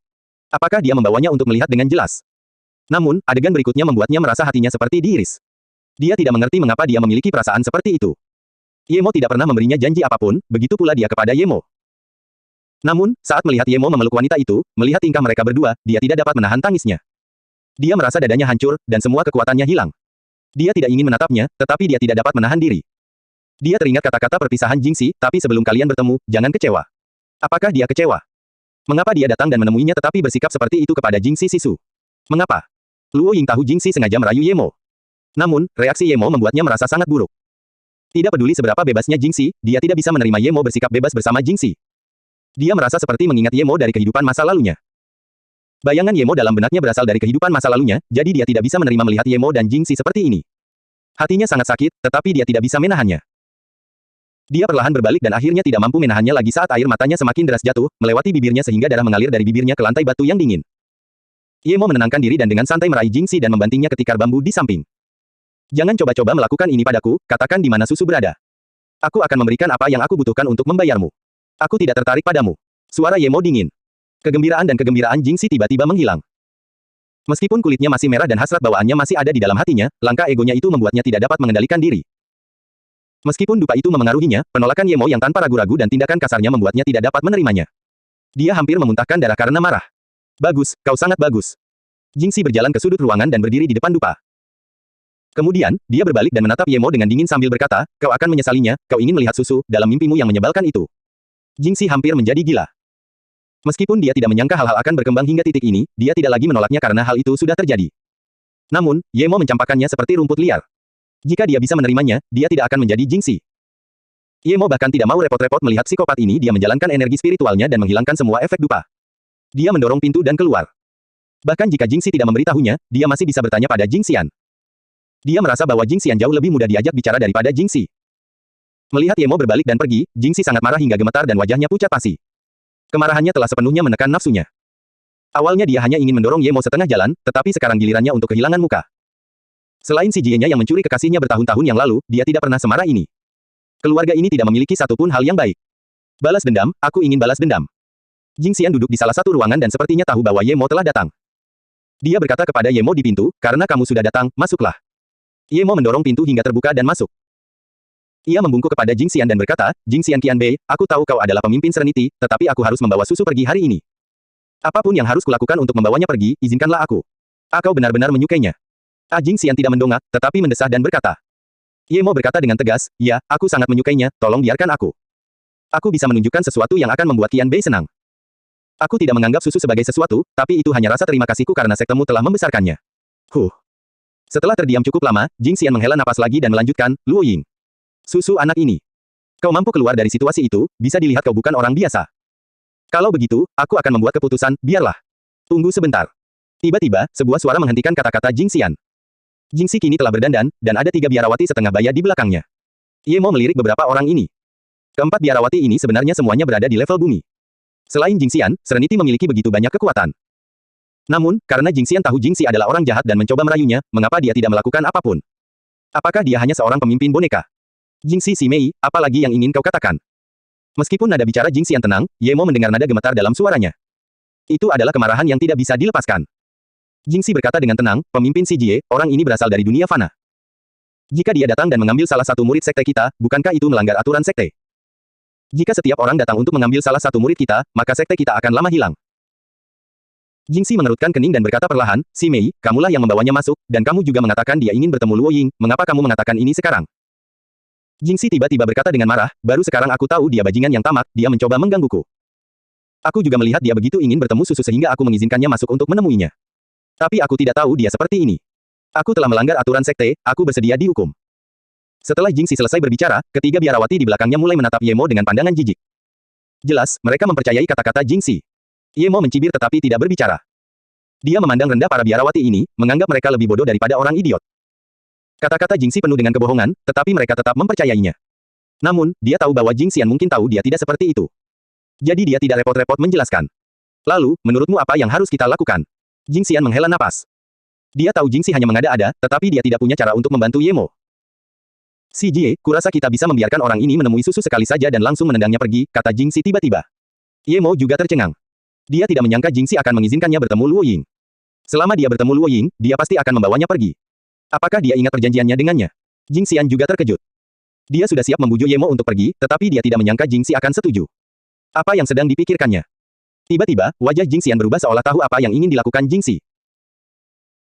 Apakah dia membawanya untuk melihat dengan jelas? Namun, adegan berikutnya membuatnya merasa hatinya seperti diiris. Dia tidak mengerti mengapa dia memiliki perasaan seperti itu. Ye Mo tidak pernah memberinya janji apapun, begitu pula dia kepada Ye Mo. Namun, saat melihat Ye Mo memeluk wanita itu, melihat tingkah mereka berdua, dia tidak dapat menahan tangisnya. Dia merasa dadanya hancur, dan semua kekuatannya hilang. Dia tidak ingin menatapnya, tetapi dia tidak dapat menahan diri. Dia teringat kata-kata perpisahan Jingxi, tapi sebelum kalian bertemu, jangan kecewa. Apakah dia kecewa? Mengapa dia datang dan menemuinya tetapi bersikap seperti itu kepada Jingxi Sisu? Mengapa? Luo Ying tahu Jingxi sengaja merayu Ye Mo. Namun, reaksi Ye Mo membuatnya merasa sangat buruk. Tidak peduli seberapa bebasnya Jingxi, dia tidak bisa menerima Ye Mo bersikap bebas bersama Jingxi. Dia merasa seperti mengingat Ye Mo dari kehidupan masa lalunya. Bayangan Ye Mo dalam benaknya berasal dari kehidupan masa lalunya, jadi dia tidak bisa menerima melihat Ye Mo dan Jingxi seperti ini. Hatinya sangat sakit, tetapi dia tidak bisa menahannya. Dia perlahan berbalik dan akhirnya tidak mampu menahannya lagi saat air matanya semakin deras jatuh, melewati bibirnya sehingga darah mengalir dari bibirnya ke lantai batu yang dingin. Ye Mo menenangkan diri dan dengan santai meraih Jingxi dan membantingnya ke tikar bambu di samping. Jangan coba-coba melakukan ini padaku, katakan di mana susu berada. Aku akan memberikan apa yang aku butuhkan untuk membayarmu. Aku tidak tertarik padamu. Suara Ye Mo dingin. Kegembiraan dan kegembiraan Jingxi tiba-tiba menghilang. Meskipun kulitnya masih merah dan hasrat bawaannya masih ada di dalam hatinya, langkah egonya itu membuatnya tidak dapat mengendalikan diri. Meskipun dupa itu memengaruhinya, penolakan Ye Mo yang tanpa ragu-ragu dan tindakan kasarnya membuatnya tidak dapat menerimanya. Dia hampir memuntahkan darah karena marah. Bagus, kau sangat bagus. Jingxi berjalan ke sudut ruangan dan berdiri di depan dupa. Kemudian, dia berbalik dan menatap Ye Mo dengan dingin sambil berkata, kau akan menyesalinya, kau ingin melihat susu, dalam mimpimu yang menyebalkan itu. Jingxi hampir menjadi gila. Meskipun dia tidak menyangka hal-hal akan berkembang hingga titik ini, dia tidak lagi menolaknya karena hal itu sudah terjadi. Namun, Ye Mo mencampakkannya seperti rumput liar. Jika dia bisa menerimanya, dia tidak akan menjadi Jingxi. Ye Mo bahkan tidak mau repot-repot melihat psikopat ini dia menjalankan energi spiritualnya dan menghilangkan semua efek dupa. Dia mendorong pintu dan keluar. Bahkan jika Jingxi tidak memberitahunya, dia masih bisa bertanya pada Jingxian. Dia merasa bahwa Jingxian jauh lebih mudah diajak bicara daripada Jingxi. Melihat Ye Mo berbalik dan pergi, Jingxi sangat marah hingga gemetar dan wajahnya pucat pasi. Kemarahannya telah sepenuhnya menekan nafsunya. Awalnya dia hanya ingin mendorong Ye Mo setengah jalan, tetapi sekarang gilirannya untuk kehilangan muka. Selain si Jie-nya yang mencuri kekasihnya bertahun-tahun yang lalu, dia tidak pernah semarah ini. Keluarga ini tidak memiliki satupun hal yang baik. Balas dendam, aku ingin balas dendam. Jingxian duduk di salah satu ruangan dan sepertinya tahu bahwa Ye Mo telah datang. Dia berkata kepada Ye Mo di pintu, karena kamu sudah datang, masuklah. Ye Mo mendorong pintu hingga terbuka dan masuk. Ia membungkuk kepada Jingxian dan berkata, Jingxian Qianbei, aku tahu kau adalah pemimpin Serenity, tetapi aku harus membawa susu pergi hari ini. Apapun yang harus kulakukan untuk membawanya pergi, izinkanlah aku. Kau benar-benar menyukainya. Jingxian tidak mendongak, tetapi mendesah dan berkata. Ye Mo berkata dengan tegas, ya, aku sangat menyukainya, tolong biarkan aku. Aku bisa menunjukkan sesuatu yang akan membuat Qianbei senang. Aku tidak menganggap susu sebagai sesuatu, tapi itu hanya rasa terima kasihku karena sektemu telah membesarkannya. Setelah terdiam cukup lama, Jingxian menghela napas lagi dan melanjutkan, Luo Ying. Susu anak ini. Kau mampu keluar dari situasi itu, bisa dilihat kau bukan orang biasa. Kalau begitu, aku akan membuat keputusan, biarlah. Tunggu sebentar. Tiba-tiba, sebuah suara menghentikan kata-kata Jingxian. Jingxi kini telah berdandan, dan ada 3 biarawati setengah baya di belakangnya. Ye Mo melirik beberapa orang ini. Keempat biarawati ini sebenarnya semuanya berada di level bumi. Selain Jingxian, Serenity memiliki begitu banyak kekuatan. Namun, karena Jingxian tahu Jingxi adalah orang jahat dan mencoba merayunya, mengapa dia tidak melakukan apapun? Apakah dia hanya seorang pemimpin boneka? Jingxi si Mei, apa lagi yang ingin kau katakan? Meskipun nada bicara Jingxian tenang, Ye Mo mendengar nada gemetar dalam suaranya. Itu adalah kemarahan yang tidak bisa dilepaskan. Jingxi berkata dengan tenang, pemimpin si Jie, orang ini berasal dari dunia fana. Jika dia datang dan mengambil salah satu murid sekte kita, bukankah itu melanggar aturan sekte? Jika setiap orang datang untuk mengambil salah satu murid kita, maka sekte kita akan lama hilang. Jingxi mengerutkan kening dan berkata perlahan, si Mei, kamulah yang membawanya masuk, dan kamu juga mengatakan dia ingin bertemu Luo Ying, mengapa kamu mengatakan ini sekarang? Jingxi tiba-tiba berkata dengan marah, baru sekarang aku tahu dia bajingan yang tamak, dia mencoba menggangguku. Aku juga melihat dia begitu ingin bertemu susu sehingga aku mengizinkannya masuk untuk menemuinya. Tapi aku tidak tahu dia seperti ini. Aku telah melanggar aturan sekte, aku bersedia dihukum. Setelah Jingxi selesai berbicara, ketiga biarawati di belakangnya mulai menatap Ye Mo dengan pandangan jijik. Jelas, mereka mempercayai kata-kata Jingxi. Ye Mo mencibir tetapi tidak berbicara. Dia memandang rendah para biarawati ini, menganggap mereka lebih bodoh daripada orang idiot. Kata-kata Jingxi penuh dengan kebohongan, tetapi mereka tetap mempercayainya. Namun, dia tahu bahwa Jingxian mungkin tahu dia tidak seperti itu. Jadi dia tidak repot-repot menjelaskan. Lalu, menurutmu apa yang harus kita lakukan? Jingxian menghela napas. Dia tahu Jingxi hanya mengada-ada, tetapi dia tidak punya cara untuk membantu Ye Mo. Si Jie, kurasa kita bisa membiarkan orang ini menemui susu sekali saja dan langsung menendangnya pergi, kata Jingxi tiba-tiba. Ye Mo juga tercengang. Dia tidak menyangka Jingxi akan mengizinkannya bertemu Luo Ying. Selama dia bertemu Luo Ying, dia pasti akan membawanya pergi. Apakah dia ingat perjanjiannya dengannya? Jingxian juga terkejut. Dia sudah siap membujuk Ye Mo untuk pergi, tetapi dia tidak menyangka Jingxi akan setuju. Apa yang sedang dipikirkannya? Tiba-tiba, wajah Jingxian berubah seolah tahu apa yang ingin dilakukan Jingxi.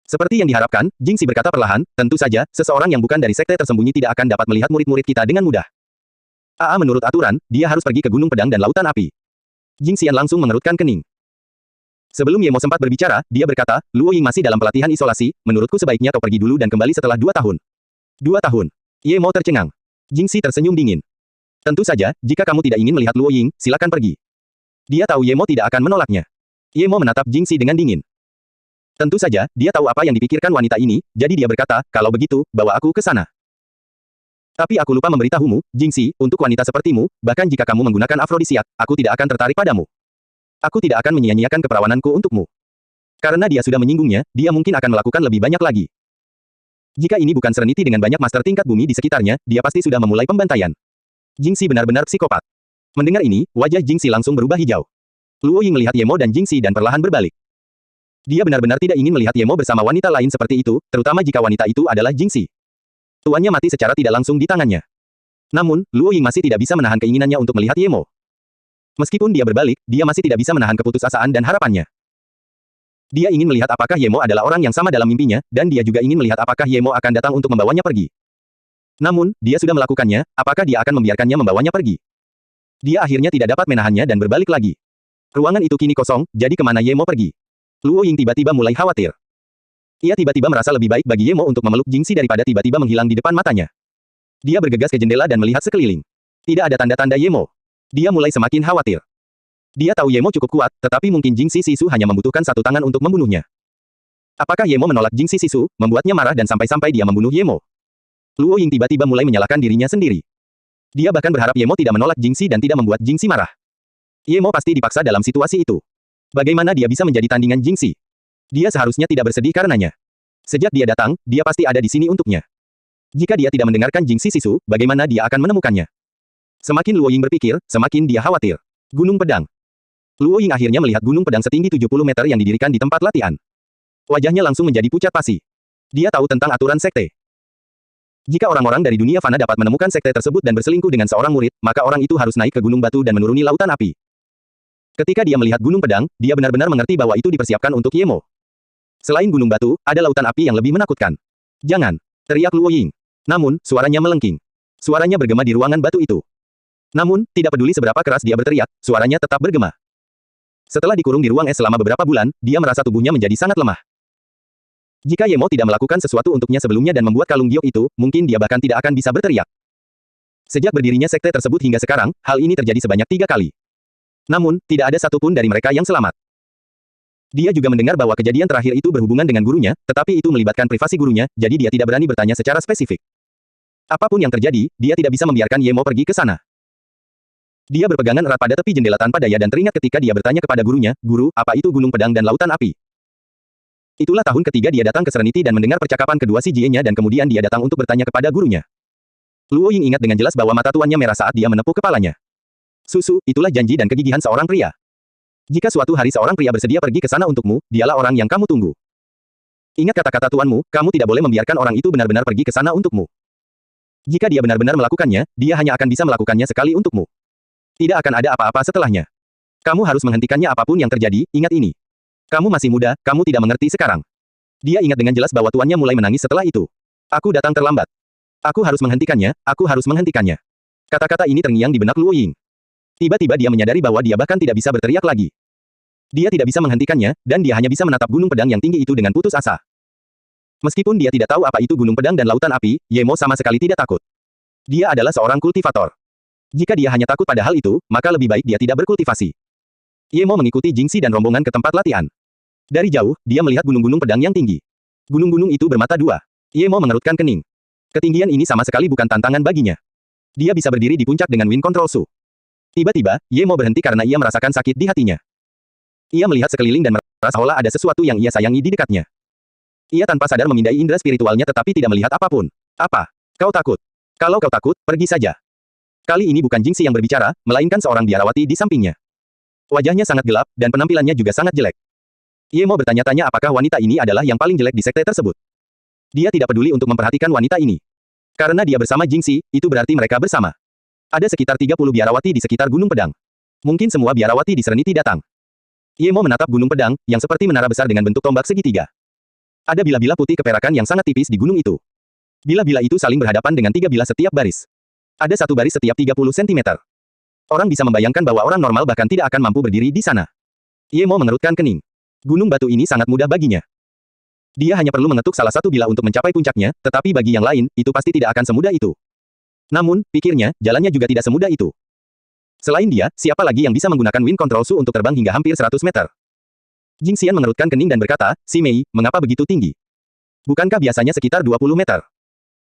Seperti yang diharapkan, Jingxi berkata perlahan, tentu saja, seseorang yang bukan dari sekte tersembunyi tidak akan dapat melihat murid-murid kita dengan mudah. Menurut aturan, dia harus pergi ke Gunung Pedang dan Lautan Api. Jing Xian langsung mengerutkan kening. Sebelum Ye Mo sempat berbicara, dia berkata, Luo Ying masih dalam pelatihan isolasi, menurutku sebaiknya kau pergi dulu dan kembali setelah 2 tahun. 2 tahun. Ye Mo tercengang. Jing Xi tersenyum dingin. Tentu saja, jika kamu tidak ingin melihat Luo Ying, silakan pergi. Dia tahu Ye Mo tidak akan menolaknya. Ye Mo menatap Jing Xi dengan dingin. Tentu saja, dia tahu apa yang dipikirkan wanita ini, jadi dia berkata, kalau begitu, bawa aku ke sana. Tapi aku lupa memberitahumu, Jing Xi, untuk wanita sepertimu, bahkan jika kamu menggunakan afrodisiak, aku tidak akan tertarik padamu. Aku tidak akan menyia-nyiakan keperawananku untukmu. Karena dia sudah menyinggungnya, dia mungkin akan melakukan lebih banyak lagi. Jika ini bukan Serenity dengan banyak master tingkat bumi di sekitarnya, dia pasti sudah memulai pembantaian. Jing Xi benar-benar psikopat. Mendengar ini, wajah Jing Xi langsung berubah hijau. Luo Ying melihat Ye Mo dan Jing Xi dan perlahan berbalik. Dia benar-benar tidak ingin melihat Ye Mo bersama wanita lain seperti itu, terutama jika wanita itu adalah Jing Xi. Tuannya mati secara tidak langsung di tangannya. Namun, Luo Ying masih tidak bisa menahan keinginannya untuk melihat Ye Mo. Meskipun dia berbalik, dia masih tidak bisa menahan keputusasaan dan harapannya. Dia ingin melihat apakah Ye Mo adalah orang yang sama dalam mimpinya, dan dia juga ingin melihat apakah Ye Mo akan datang untuk membawanya pergi. Namun, dia sudah melakukannya, apakah dia akan membiarkannya membawanya pergi? Dia akhirnya tidak dapat menahannya dan berbalik lagi. Ruangan itu kini kosong, jadi kemana Ye Mo pergi? Luo Ying tiba-tiba mulai khawatir. Ia tiba-tiba merasa lebih baik bagi Ye Mo untuk memeluk Jing Xi daripada tiba-tiba menghilang di depan matanya. Dia bergegas ke jendela dan melihat sekeliling. Tidak ada tanda-tanda Ye Mo. Dia mulai semakin khawatir. Dia tahu Ye Mo cukup kuat, tetapi mungkin Jing Xi Sisu hanya membutuhkan satu tangan untuk membunuhnya. Apakah Ye Mo menolak Jing Xi Sisu, membuatnya marah dan sampai-sampai dia membunuh Ye Mo? Luo Ying tiba-tiba mulai menyalahkan dirinya sendiri. Dia bahkan berharap Ye Mo tidak menolak Jing Xi dan tidak membuat Jing Xi marah. Ye Mo pasti dipaksa dalam situasi itu. Bagaimana dia bisa menjadi tandingan Jing Xi? Dia seharusnya tidak bersedih karenanya. Sejak dia datang, dia pasti ada di sini untuknya. Jika dia tidak mendengarkan Jing Xi Sisu, bagaimana dia akan menemukannya? Semakin Luo Ying berpikir, semakin dia khawatir. Gunung Pedang. Luo Ying akhirnya melihat gunung pedang setinggi 70 meter yang didirikan di tempat latihan. Wajahnya langsung menjadi pucat pasi. Dia tahu tentang aturan sekte. Jika orang-orang dari dunia fana dapat menemukan sekte tersebut dan berselingkuh dengan seorang murid, maka orang itu harus naik ke gunung batu dan menuruni lautan api. Ketika dia melihat gunung pedang, dia benar-benar mengerti bahwa itu dipersiapkan untuk Ye Mo. Selain gunung batu, ada lautan api yang lebih menakutkan. Jangan! Teriak Luo Ying. Namun, suaranya melengking. Suaranya bergema di ruangan batu itu. Namun, tidak peduli seberapa keras dia berteriak, suaranya tetap bergema. Setelah dikurung di ruang es selama beberapa bulan, dia merasa tubuhnya menjadi sangat lemah. Jika Ye Mo tidak melakukan sesuatu untuknya sebelumnya dan membuat kalung giok itu, mungkin dia bahkan tidak akan bisa berteriak. Sejak berdirinya sekte tersebut hingga sekarang, hal ini terjadi sebanyak 3 kali. Namun, tidak ada satupun dari mereka yang selamat. Dia juga mendengar bahwa kejadian terakhir itu berhubungan dengan gurunya, tetapi itu melibatkan privasi gurunya, jadi dia tidak berani bertanya secara spesifik. Apapun yang terjadi, dia tidak bisa membiarkan Ye Mo pergi ke sana. Dia berpegangan erat pada tepi jendela tanpa daya dan teringat ketika dia bertanya kepada gurunya, "Guru, apa itu gunung pedang dan lautan api?" Itulah tahun ketiga dia datang ke Serenity dan mendengar percakapan kedua si Jie-nya dan kemudian dia datang untuk bertanya kepada gurunya. Luo Ying ingat dengan jelas bahwa mata tuannya merah saat dia menepuk kepalanya. Susu, itulah janji dan kegigihan seorang pria. Jika suatu hari seorang pria bersedia pergi ke sana untukmu, dialah orang yang kamu tunggu. Ingat kata-kata tuanmu, kamu tidak boleh membiarkan orang itu benar-benar pergi ke sana untukmu. Jika dia benar-benar melakukannya, dia hanya akan bisa melakukannya sekali untukmu. Tidak akan ada apa-apa setelahnya. Kamu harus menghentikannya apapun yang terjadi, ingat ini. Kamu masih muda, kamu tidak mengerti sekarang. Dia ingat dengan jelas bahwa tuannya mulai menangis setelah itu. Aku datang terlambat. Aku harus menghentikannya, aku harus menghentikannya. Kata-kata ini terngiang di benak Luo Ying. Tiba-tiba dia menyadari bahwa dia bahkan tidak bisa berteriak lagi. Dia tidak bisa menghentikannya, dan dia hanya bisa menatap gunung pedang yang tinggi itu dengan putus asa. Meskipun dia tidak tahu apa itu gunung pedang dan lautan api, Ye Mo sama sekali tidak takut. Dia adalah seorang kultivator. Jika dia hanya takut pada hal itu, maka lebih baik dia tidak berkultivasi. Ye Mo mengikuti Jing Xi dan rombongan ke tempat latihan. Dari jauh, dia melihat gunung-gunung pedang yang tinggi. Gunung-gunung itu bermata dua. Ye Mo mengerutkan kening. Ketinggian ini sama sekali bukan tantangan baginya. Dia bisa berdiri di puncak dengan Wind Control Su. Tiba-tiba, Ye Mo berhenti karena ia merasakan sakit di hatinya. Ia melihat sekeliling dan merasa seolah ada sesuatu yang ia sayangi di dekatnya. Ia tanpa sadar memindai indera spiritualnya tetapi tidak melihat apapun. Apa? Kau takut? Kalau kau takut, pergi saja. Kali ini bukan Jing Xi yang berbicara, melainkan seorang biarawati di sampingnya. Wajahnya sangat gelap, dan penampilannya juga sangat jelek. Ye Mo bertanya-tanya apakah wanita ini adalah yang paling jelek di sekte tersebut. Dia tidak peduli untuk memperhatikan wanita ini. Karena dia bersama Jing Xi, itu berarti mereka bersama. Ada sekitar 30 biarawati di sekitar Gunung Pedang. Mungkin semua biarawati di Serenity datang. Ye Mo menatap Gunung Pedang, yang seperti menara besar dengan bentuk tombak segitiga. Ada bila-bila putih keperakan yang sangat tipis di gunung itu. Bila-bila itu saling berhadapan dengan 3 bilah setiap baris. Ada 1 baris setiap 30 cm. Orang bisa membayangkan bahwa orang normal bahkan tidak akan mampu berdiri di sana. Ye Mo mengerutkan kening. Gunung batu ini sangat mudah baginya. Dia hanya perlu mengetuk salah satu bila untuk mencapai puncaknya, tetapi bagi yang lain, itu pasti tidak akan semudah itu. Namun, pikirnya, jalannya juga tidak semudah itu. Selain dia, siapa lagi yang bisa menggunakan Wind Control Su untuk terbang hingga hampir 100 meter? Jing Xian mengerutkan kening dan berkata, "Si Mei, mengapa begitu tinggi? Bukankah biasanya sekitar 20 meter?"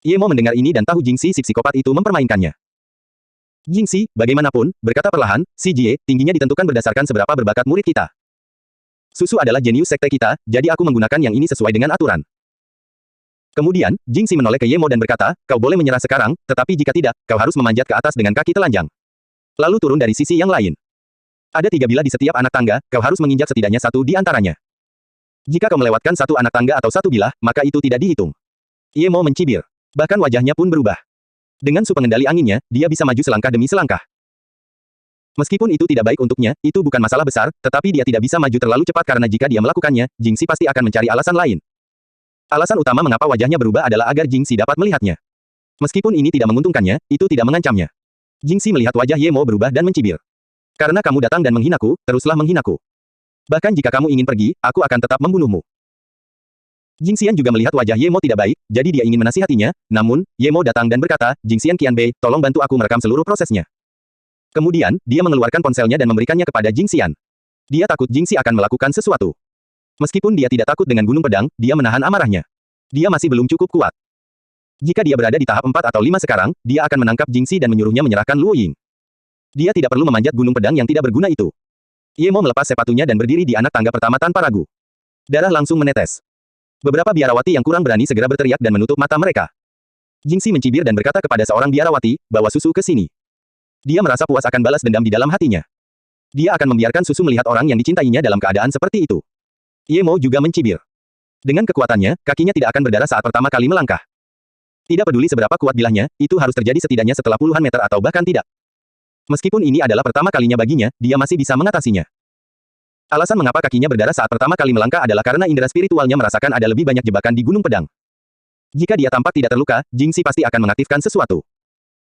Ye Mo mendengar ini dan tahu Jing Si si psikopat itu mempermainkannya. Jing Si, bagaimanapun, berkata perlahan, "Si Jie, tingginya ditentukan berdasarkan seberapa berbakat murid kita. Susu adalah jenius sekte kita, jadi aku menggunakan yang ini sesuai dengan aturan." Kemudian, Jing Si menoleh ke Ye Mo dan berkata, "Kau boleh menyerah sekarang, tetapi jika tidak, kau harus memanjat ke atas dengan kaki telanjang. Lalu turun dari sisi yang lain. Ada 3 bilah di setiap anak tangga, kau harus menginjak setidaknya 1 di antaranya. Jika kau melewatkan 1 anak tangga atau 1 bilah, maka itu tidak dihitung." Ye Mo mencibir. Bahkan wajahnya pun berubah. Dengan su pengendali anginnya, dia bisa maju selangkah demi selangkah. Meskipun itu tidak baik untuknya, itu bukan masalah besar, tetapi dia tidak bisa maju terlalu cepat karena jika dia melakukannya, Jing Si pasti akan mencari alasan lain. Alasan utama mengapa wajahnya berubah adalah agar Jing Si dapat melihatnya. Meskipun ini tidak menguntungkannya, itu tidak mengancamnya. Jing Si melihat wajah Ye Mo berubah dan mencibir. "Karena kamu datang dan menghinaku, teruslah menghinaku. Bahkan jika kamu ingin pergi, aku akan tetap membunuhmu." Jing Xian juga melihat wajah Ye Mo tidak baik, jadi dia ingin menasihatinya, namun, Ye Mo datang dan berkata, "Jing Xian Qianbei, tolong bantu aku merekam seluruh prosesnya." Kemudian, dia mengeluarkan ponselnya dan memberikannya kepada Jing Xian. Dia takut Jing Si akan melakukan sesuatu. Meskipun dia tidak takut dengan gunung pedang, dia menahan amarahnya. Dia masih belum cukup kuat. Jika dia berada di tahap 4 atau 5 sekarang, dia akan menangkap Jing Si dan menyuruhnya menyerahkan Luo Ying. Dia tidak perlu memanjat gunung pedang yang tidak berguna itu. Ye Mo melepas sepatunya dan berdiri di anak tangga pertama tanpa ragu. Darah langsung menetes. Beberapa biarawati yang kurang berani segera berteriak dan menutup mata mereka. Jing Si mencibir dan berkata kepada seorang biarawati, "Bawa Susu ke sini." Dia merasa puas akan balas dendam di dalam hatinya. Dia akan membiarkan Susu melihat orang yang dicintainya dalam keadaan seperti itu. Ye Mo juga mencibir. Dengan kekuatannya, kakinya tidak akan berdarah saat pertama kali melangkah. Tidak peduli seberapa kuat bilahnya, itu harus terjadi setidaknya setelah puluhan meter atau bahkan tidak. Meskipun ini adalah pertama kalinya baginya, dia masih bisa mengatasinya. Alasan mengapa kakinya berdarah saat pertama kali melangkah adalah karena indera spiritualnya merasakan ada lebih banyak jebakan di gunung pedang. Jika dia tampak tidak terluka, Jing Si pasti akan mengaktifkan sesuatu.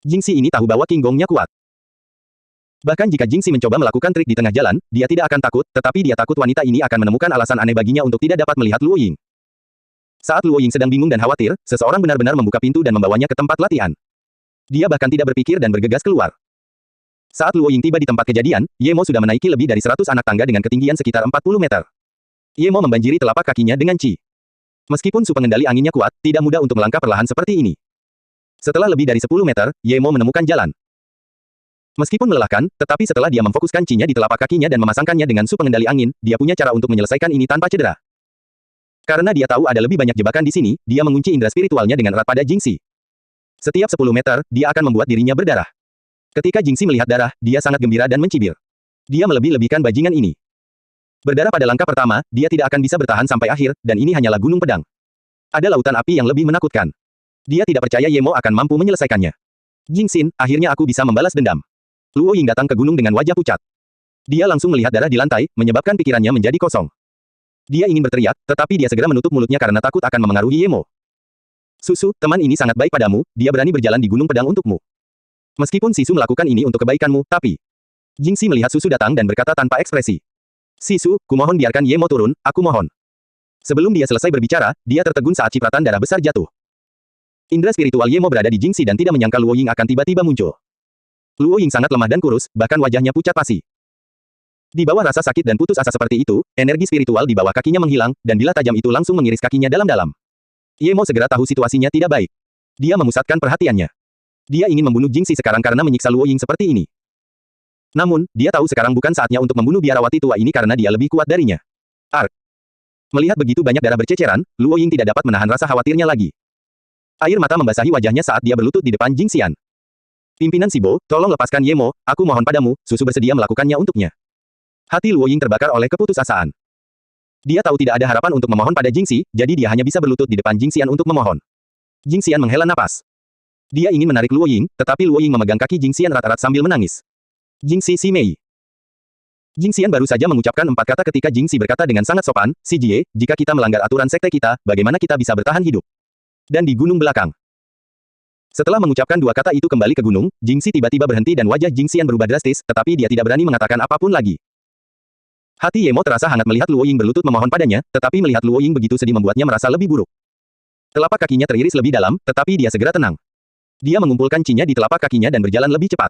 Jing Si ini tahu bahwa King Gongnya kuat. Bahkan jika Jing Si mencoba melakukan trik di tengah jalan, dia tidak akan takut, tetapi dia takut wanita ini akan menemukan alasan aneh baginya untuk tidak dapat melihat Luo Ying. Saat Luo Ying sedang bingung dan khawatir, seseorang benar-benar membuka pintu dan membawanya ke tempat latihan. Dia bahkan tidak berpikir dan bergegas keluar. Saat Luo Ying tiba di tempat kejadian, Ye Mo sudah menaiki lebih dari 100 anak tangga dengan ketinggian sekitar 40 meter. Ye Mo membanjiri telapak kakinya dengan Qi. Meskipun su pengendali anginnya kuat, tidak mudah untuk melangkah perlahan seperti ini. Setelah lebih dari 10 meter, Ye Mo menemukan jalan. Meskipun melelahkan, tetapi setelah dia memfokuskan Qi-nya di telapak kakinya dan memasangkannya dengan su pengendali angin, dia punya cara untuk menyelesaikan ini tanpa cedera. Karena dia tahu ada lebih banyak jebakan di sini, dia mengunci indera spiritualnya dengan erat pada Jing Si. Setiap 10 meter, dia akan membuat dirinya berdarah. Ketika Jing Si melihat darah, dia sangat gembira dan mencibir. Dia melebih-lebihkan bajingan ini. Berdarah pada langkah pertama, dia tidak akan bisa bertahan sampai akhir, dan ini hanyalah gunung pedang. Ada lautan api yang lebih menakutkan. Dia tidak percaya Ye Mo akan mampu menyelesaikannya. Jing Xin, akhirnya aku bisa membalas dendam. Luo Ying datang ke gunung dengan wajah pucat. Dia langsung melihat darah di lantai, menyebabkan pikirannya menjadi kosong. Dia ingin berteriak, tetapi dia segera menutup mulutnya karena takut akan memengaruhi Ye Mo. "Susu, teman ini sangat baik padamu, dia berani berjalan di gunung pedang untukmu. Meskipun Sisu melakukan ini untuk kebaikanmu, tapi..." Jing Si melihat Susu datang dan berkata tanpa ekspresi. "Sisu, kumohon biarkan Ye Mo turun, aku mohon." Sebelum dia selesai berbicara, dia tertegun saat cipratan darah besar jatuh. Indera spiritual Ye Mo berada di Jing Si dan tidak menyangka Luo Ying akan tiba-tiba muncul. Luo Ying sangat lemah dan kurus, bahkan wajahnya pucat pasi. Di bawah rasa sakit dan putus asa seperti itu, energi spiritual di bawah kakinya menghilang, dan bilah tajam itu langsung mengiris kakinya dalam-dalam. Ye Mo segera tahu situasinya tidak baik. Dia memusatkan perhatiannya. Dia ingin membunuh Jing Si sekarang karena menyiksa Luo Ying seperti ini. Namun, dia tahu sekarang bukan saatnya untuk membunuh biarawati tua ini karena dia lebih kuat darinya. Ark. Melihat begitu banyak darah berceceran, Luo Ying tidak dapat menahan rasa khawatirnya lagi. Air mata membasahi wajahnya saat dia berlutut di depan Jing Xian. "Pimpinan Sibo, tolong lepaskan Ye Mo, aku mohon padamu." Susu bersedia melakukannya untuknya. Hati Luo Ying terbakar oleh keputusasaan. Dia tahu tidak ada harapan untuk memohon pada Jing Si, jadi dia hanya bisa berlutut di depan Jing Xian untuk memohon. Jing Xian menghela napas. Dia ingin menarik Luo Ying, tetapi Luo Ying memegang kaki Jing Xian erat-erat sambil menangis. "Jing Si Si Mei." Jing Xian baru saja mengucapkan 4 kata ketika Jing Si berkata dengan sangat sopan, "Si Jie, jika kita melanggar aturan sekte kita, bagaimana kita bisa bertahan hidup?" Dan di gunung belakang. Setelah mengucapkan dua kata itu kembali ke gunung, Jingxi tiba-tiba berhenti dan wajah Jingxian berubah drastis, tetapi dia tidak berani mengatakan apapun lagi. Hati Ye Mo terasa hangat melihat Luo Ying berlutut memohon padanya, tetapi melihat Luo Ying begitu sedih membuatnya merasa lebih buruk. Telapak kakinya teriris lebih dalam, tetapi dia segera tenang. Dia mengumpulkan cinya di telapak kakinya dan berjalan lebih cepat.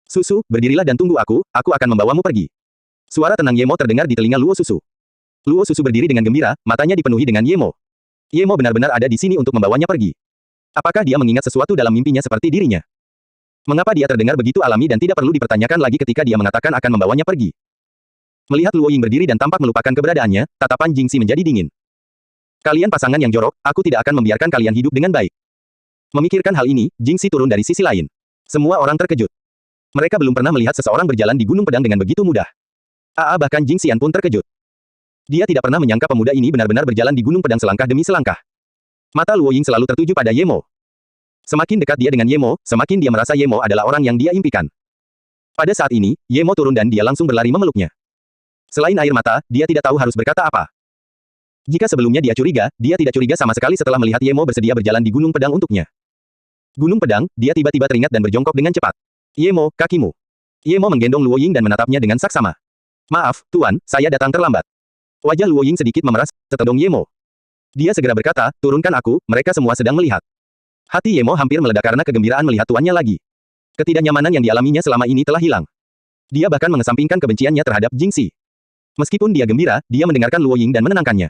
Susu, berdirilah dan tunggu aku akan membawamu pergi. Suara tenang Ye Mo terdengar di telinga Luo Susu. Luo Susu berdiri dengan gembira, matanya dipenuhi dengan Ye Mo. Ye Mo benar-benar ada di sini untuk membawanya pergi. Apakah dia mengingat sesuatu dalam mimpinya seperti dirinya? Mengapa dia terdengar begitu alami dan tidak perlu dipertanyakan lagi ketika dia mengatakan akan membawanya pergi? Melihat Luo Ying berdiri dan tampak melupakan keberadaannya, tatapan Jingxi menjadi dingin. Kalian pasangan yang jorok, aku tidak akan membiarkan kalian hidup dengan baik. Memikirkan hal ini, Jingxi turun dari sisi lain. Semua orang terkejut. Mereka belum pernah melihat seseorang berjalan di Gunung Pedang dengan begitu mudah. Bahkan Jingxian pun terkejut. Dia tidak pernah menyangka pemuda ini benar-benar berjalan di Gunung Pedang selangkah demi selangkah. Mata Luo Ying selalu tertuju pada Ye Mo. Semakin dekat dia dengan Ye Mo, semakin dia merasa Ye Mo adalah orang yang dia impikan. Pada saat ini, Ye Mo turun dan dia langsung berlari memeluknya. Selain air mata, dia tidak tahu harus berkata apa. Jika sebelumnya dia tidak curiga sama sekali setelah melihat Ye Mo bersedia berjalan di Gunung Pedang untuknya. Gunung Pedang, dia tiba-tiba teringat dan berjongkok dengan cepat. Ye Mo, kakimu. Ye Mo menggendong Luo Ying dan menatapnya dengan saksama. Maaf, Tuan, saya datang terlambat. Wajah Luo Ying sedikit memeras, setedong Ye Mo. Dia segera berkata, turunkan aku, mereka semua sedang melihat. Hati Ye Mo hampir meledak karena kegembiraan melihat tuannya lagi. Ketidaknyamanan yang dialaminya selama ini telah hilang. Dia bahkan mengesampingkan kebenciannya terhadap Jingxi. Meskipun dia gembira, dia mendengarkan Luo Ying dan menenangkannya.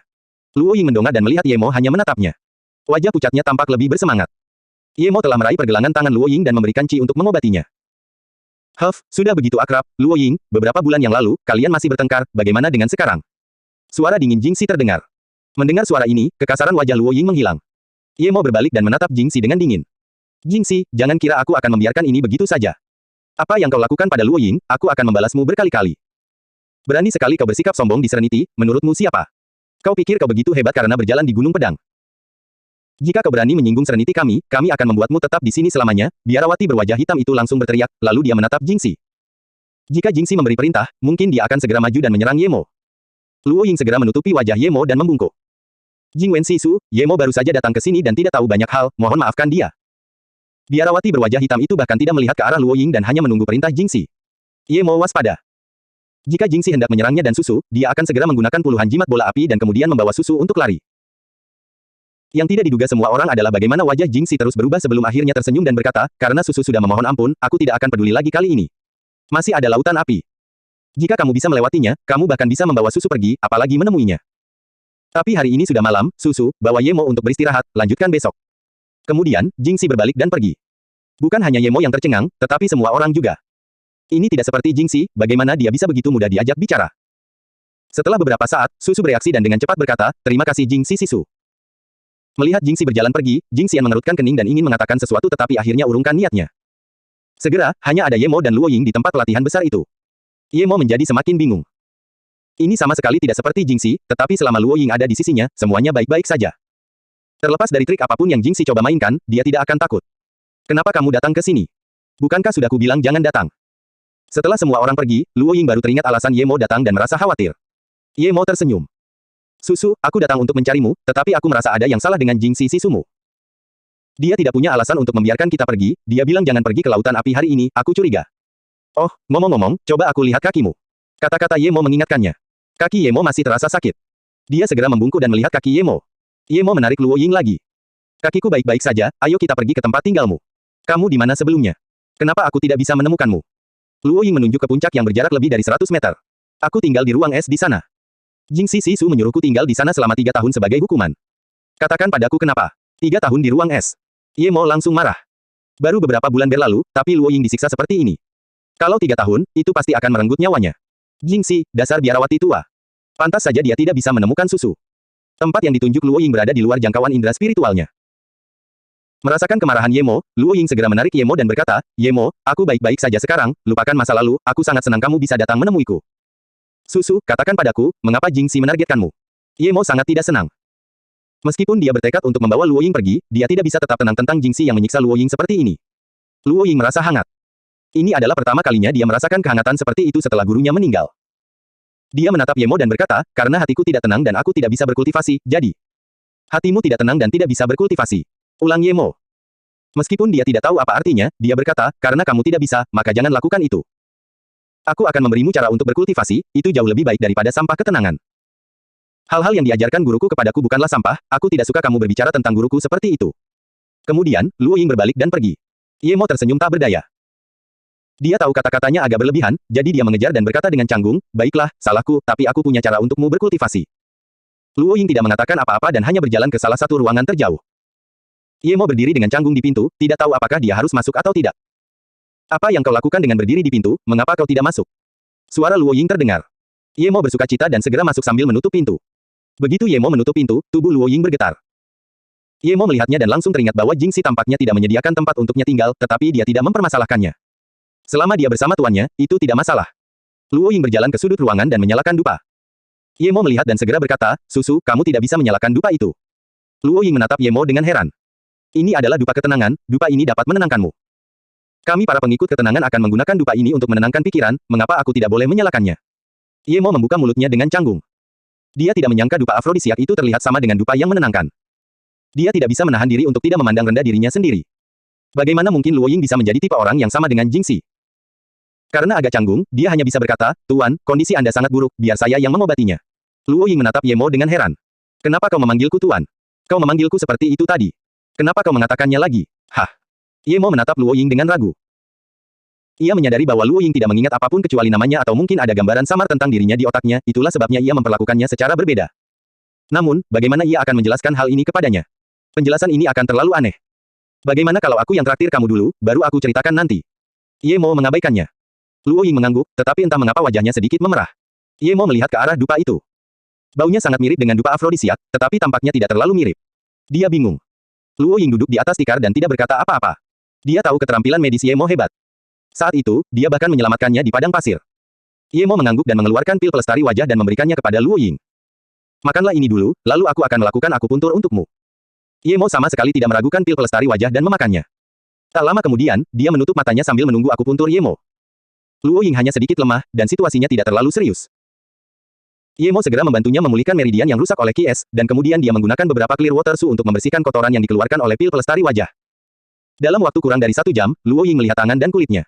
Luo Ying mendongak dan melihat Ye Mo hanya menatapnya. Wajah pucatnya tampak lebih bersemangat. Ye Mo telah meraih pergelangan tangan Luo Ying dan memberikan Ci untuk mengobatinya. Sudah begitu akrab, Luo Ying, beberapa bulan yang lalu, kalian masih bertengkar, bagaimana dengan sekarang? Suara dingin Jingxi terdengar. Mendengar suara ini, kekasaran wajah Luo Ying menghilang. Ye Mo berbalik dan menatap Jingxi dengan dingin. Jingxi, jangan kira aku akan membiarkan ini begitu saja. Apa yang kau lakukan pada Luo Ying, aku akan membalasmu berkali-kali. Berani sekali kau bersikap sombong di Serenity, menurutmu siapa? Kau pikir kau begitu hebat karena berjalan di Gunung Pedang? Jika kau berani menyinggung Serenity kami akan membuatmu tetap di sini selamanya. Biarawati berwajah hitam itu langsung berteriak, lalu dia menatap Jingxi. Jika Jingxi memberi perintah, mungkin dia akan segera maju dan menyerang Ye Mo. Luo Ying segera menutupi wajah Ye Mo dan membungkuk. Jing Wen Sisu, Ye Mo baru saja datang ke sini dan tidak tahu banyak hal, mohon maafkan dia. Biarawati berwajah hitam itu bahkan tidak melihat ke arah Luo Ying dan hanya menunggu perintah Jingxi. Ye Mo waspada. Jika Jingxi hendak menyerangnya dan susu, dia akan segera menggunakan puluhan jimat bola api dan kemudian membawa susu untuk lari. Yang tidak diduga semua orang adalah bagaimana wajah Jingxi terus berubah sebelum akhirnya tersenyum dan berkata, karena susu sudah memohon ampun, aku tidak akan peduli lagi kali ini. Masih ada lautan api. Jika kamu bisa melewatinya, kamu bahkan bisa membawa susu pergi, apalagi menemuinya. Tapi hari ini sudah malam, susu, bawa Ye Mo untuk beristirahat, lanjutkan besok. Kemudian, Jingxi berbalik dan pergi. Bukan hanya Ye Mo yang tercengang, tetapi semua orang juga. Ini tidak seperti Jingxi, bagaimana dia bisa begitu mudah diajak bicara. Setelah beberapa saat, Susu bereaksi dan dengan cepat berkata, terima kasih Jingxi Sisu. Melihat Jingxi berjalan pergi, Jingxian mengerutkan kening dan ingin mengatakan sesuatu tetapi akhirnya urungkan niatnya. Segera, hanya ada Ye Mo dan Luo Ying di tempat pelatihan besar itu. Ye Mo menjadi semakin bingung. Ini sama sekali tidak seperti Jingxi, tetapi selama Luo Ying ada di sisinya, semuanya baik-baik saja. Terlepas dari trik apapun yang Jingxi coba mainkan, dia tidak akan takut. Kenapa kamu datang ke sini? Bukankah sudah kubilang jangan datang? Setelah semua orang pergi, Luo Ying baru teringat alasan Ye Mo datang dan merasa khawatir. Ye Mo tersenyum. Susu, aku datang untuk mencarimu, tetapi aku merasa ada yang salah dengan Jingxi Sisumu. Dia tidak punya alasan untuk membiarkan kita pergi, dia bilang jangan pergi ke lautan api hari ini, aku curiga. Oh, ngomong-ngomong, coba aku lihat kakimu. Kata-kata Ye Mo mengingatkannya. Kaki Ye Mo masih terasa sakit. Dia segera membungkuk dan melihat kaki Ye Mo. Ye Mo menarik Luo Ying lagi. Kakiku baik-baik saja, ayo kita pergi ke tempat tinggalmu. Kamu di mana sebelumnya? Kenapa aku tidak bisa menemukanmu? Luo Ying menunjuk ke puncak yang berjarak lebih dari 100 meter. Aku tinggal di ruang es di sana. Jingxi Sisu menyuruhku tinggal di sana selama 3 tahun sebagai hukuman. Katakan padaku kenapa? 3 tahun di ruang es. Ye Mo langsung marah. Baru beberapa bulan berlalu, tapi Luo Ying disiksa seperti ini. Kalau 3 tahun, itu pasti akan merenggut nyawanya. Jingxi, dasar biarawati tua. Pantas saja dia tidak bisa menemukan susu. Tempat yang ditunjuk Luo Ying berada di luar jangkauan indera spiritualnya. Merasakan kemarahan Ye Mo, Luo Ying segera menarik Ye Mo dan berkata, Ye Mo, aku baik-baik saja sekarang, lupakan masa lalu, aku sangat senang kamu bisa datang menemuiku. Susu, katakan padaku, mengapa Jingxi menargetkanmu? Ye Mo sangat tidak senang. Meskipun dia bertekad untuk membawa Luo Ying pergi, dia tidak bisa tetap tenang tentang Jingxi yang menyiksa Luo Ying seperti ini. Luo Ying merasa hangat. Ini adalah pertama kalinya dia merasakan kehangatan seperti itu setelah gurunya meninggal. Dia menatap Ye Mo dan berkata, karena hatiku tidak tenang dan aku tidak bisa berkultivasi, jadi. Hatimu tidak tenang dan tidak bisa berkultivasi. Ulang Ye Mo. Meskipun dia tidak tahu apa artinya, dia berkata, karena kamu tidak bisa, maka jangan lakukan itu. Aku akan memberimu cara untuk berkultivasi, itu jauh lebih baik daripada sampah ketenangan. Hal-hal yang diajarkan guruku kepadaku bukanlah sampah, aku tidak suka kamu berbicara tentang guruku seperti itu. Kemudian, Luo Ying berbalik dan pergi. Ye Mo tersenyum tak berdaya. Dia tahu kata-katanya agak berlebihan, jadi dia mengejar dan berkata dengan canggung, baiklah, salahku, tapi aku punya cara untukmu berkultivasi. Luo Ying tidak mengatakan apa-apa dan hanya berjalan ke salah satu ruangan terjauh. Ye Mo berdiri dengan canggung di pintu, tidak tahu apakah dia harus masuk atau tidak. Apa yang kau lakukan dengan berdiri di pintu, mengapa kau tidak masuk? Suara Luo Ying terdengar. Ye Mo bersuka cita dan segera masuk sambil menutup pintu. Begitu Ye Mo menutup pintu, tubuh Luo Ying bergetar. Ye Mo melihatnya dan langsung teringat bahwa Jingxi tampaknya tidak menyediakan tempat untuknya tinggal, tetapi dia tidak mempermasalahkannya. Selama dia bersama tuannya, itu tidak masalah. Luo Ying berjalan ke sudut ruangan dan menyalakan dupa. Ye Mo melihat dan segera berkata, Susu, kamu tidak bisa menyalakan dupa itu. Luo Ying menatap Ye Mo dengan heran. Ini adalah dupa ketenangan, dupa ini dapat menenangkanmu. Kami para pengikut ketenangan akan menggunakan dupa ini untuk menenangkan pikiran, mengapa aku tidak boleh menyalakannya? Ye Mo membuka mulutnya dengan canggung. Dia tidak menyangka dupa afrodisiak itu terlihat sama dengan dupa yang menenangkan. Dia tidak bisa menahan diri untuk tidak memandang rendah dirinya sendiri. Bagaimana mungkin Luo Ying bisa menjadi tipe orang yang sama dengan Jingxi? Karena agak canggung, dia hanya bisa berkata, Tuan, kondisi Anda sangat buruk, biar saya yang mengobatinya. Luo Ying menatap Ye Mo dengan heran. Kenapa kau memanggilku Tuan? Kau memanggilku seperti itu tadi. Kenapa kau mengatakannya lagi? Hah? Ye Mo menatap Luo Ying dengan ragu. Ia menyadari bahwa Luo Ying tidak mengingat apapun kecuali namanya atau mungkin ada gambaran samar tentang dirinya di otaknya, itulah sebabnya ia memperlakukannya secara berbeda. Namun, bagaimana ia akan menjelaskan hal ini kepadanya? Penjelasan ini akan terlalu aneh. Bagaimana kalau aku yang traktir kamu dulu, baru aku ceritakan nanti? Ye Mo mengabaikannya. Luo Ying mengangguk, tetapi entah mengapa wajahnya sedikit memerah. Ye Mo melihat ke arah dupa itu. Baunya sangat mirip dengan dupa afrodisiak, tetapi tampaknya tidak terlalu mirip. Dia bingung. Luo Ying duduk di atas tikar dan tidak berkata apa-apa. Dia tahu keterampilan medis Ye Mo hebat. Saat itu, dia bahkan menyelamatkannya di padang pasir. Ye Mo mengangguk dan mengeluarkan pil pelestari wajah dan memberikannya kepada Luo Ying. Makanlah ini dulu, lalu aku akan melakukan akupuntur untukmu. Ye Mo sama sekali tidak meragukan pil pelestari wajah dan memakannya. Tak lama kemudian, dia menutup matanya sambil menunggu akupuntur Ye Mo. Luo Ying hanya sedikit lemah, dan situasinya tidak terlalu serius. Ye Mo segera membantunya memulihkan meridian yang rusak oleh Qi-Es, dan kemudian dia menggunakan beberapa clear water su untuk membersihkan kotoran yang dikeluarkan oleh pil pelestari wajah. Dalam waktu kurang dari 1 jam, Luo Ying melihat tangan dan kulitnya.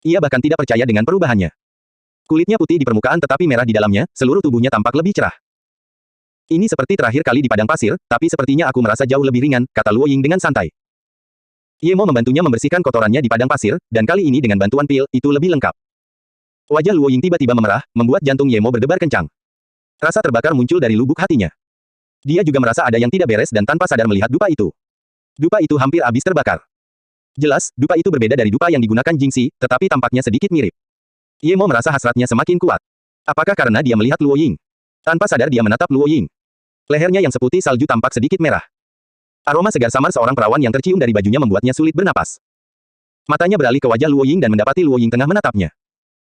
Ia bahkan tidak percaya dengan perubahannya. Kulitnya putih di permukaan tetapi merah di dalamnya, seluruh tubuhnya tampak lebih cerah. Ini seperti terakhir kali di padang pasir, tapi sepertinya aku merasa jauh lebih ringan, kata Luo Ying dengan santai. Ye Mo membantunya membersihkan kotorannya di padang pasir, dan kali ini dengan bantuan pil, itu lebih lengkap. Wajah Luo Ying tiba-tiba memerah, membuat jantung Ye Mo berdebar kencang. Rasa terbakar muncul dari lubuk hatinya. Dia juga merasa ada yang tidak beres dan tanpa sadar melihat dupa itu. Dupa itu hampir habis terbakar. Jelas, dupa itu berbeda dari dupa yang digunakan Jingxi, tetapi tampaknya sedikit mirip. Ye Mo merasa hasratnya semakin kuat. Apakah karena dia melihat Luo Ying? Tanpa sadar dia menatap Luo Ying. Lehernya yang seputih salju tampak sedikit merah. Aroma segar samar seorang perawan yang tercium dari bajunya membuatnya sulit bernapas. Matanya beralih ke wajah Luo Ying dan mendapati Luo Ying tengah menatapnya.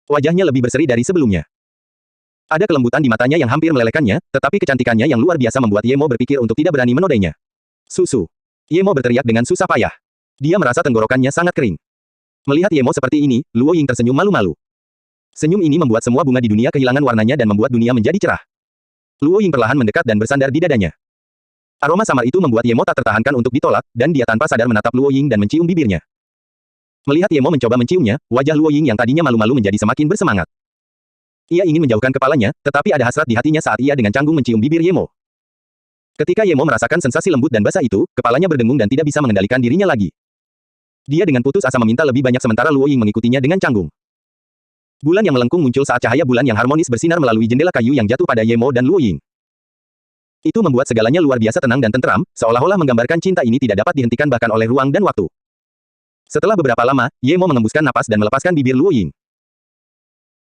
Wajahnya lebih berseri dari sebelumnya. Ada kelembutan di matanya yang hampir melelehkannya, tetapi kecantikannya yang luar biasa membuat Ye Mo berpikir untuk tidak berani menodainya. Susu. Ye Mo berteriak dengan susah payah. Dia merasa tenggorokannya sangat kering. Melihat Ye Mo seperti ini, Luo Ying tersenyum malu-malu. Senyum ini membuat semua bunga di dunia kehilangan warnanya dan membuat dunia menjadi cerah. Luo Ying perlahan mendekat dan bersandar di dadanya. Aroma samar itu membuat Ye Mo tak tertahankan untuk ditolak, dan dia tanpa sadar menatap Luo Ying dan mencium bibirnya. Melihat Ye Mo mencoba menciumnya, wajah Luo Ying yang tadinya malu-malu menjadi semakin bersemangat. Ia ingin menjauhkan kepalanya, tetapi ada hasrat di hatinya saat ia dengan canggung mencium bibir Ye Mo. Ketika Ye Mo merasakan sensasi lembut dan basah itu, kepalanya berdengung dan tidak bisa mengendalikan dirinya lagi. Dia dengan putus asa meminta lebih banyak sementara Luo Ying mengikutinya dengan canggung. Bulan yang melengkung muncul saat cahaya bulan yang harmonis bersinar melalui jendela kayu yang jatuh pada Ye Mo dan Luo Ying. Itu membuat segalanya luar biasa tenang dan tentram, seolah-olah menggambarkan cinta ini tidak dapat dihentikan bahkan oleh ruang dan waktu. Setelah beberapa lama, Ye Mo mengembuskan napas dan melepaskan bibir Luo Ying.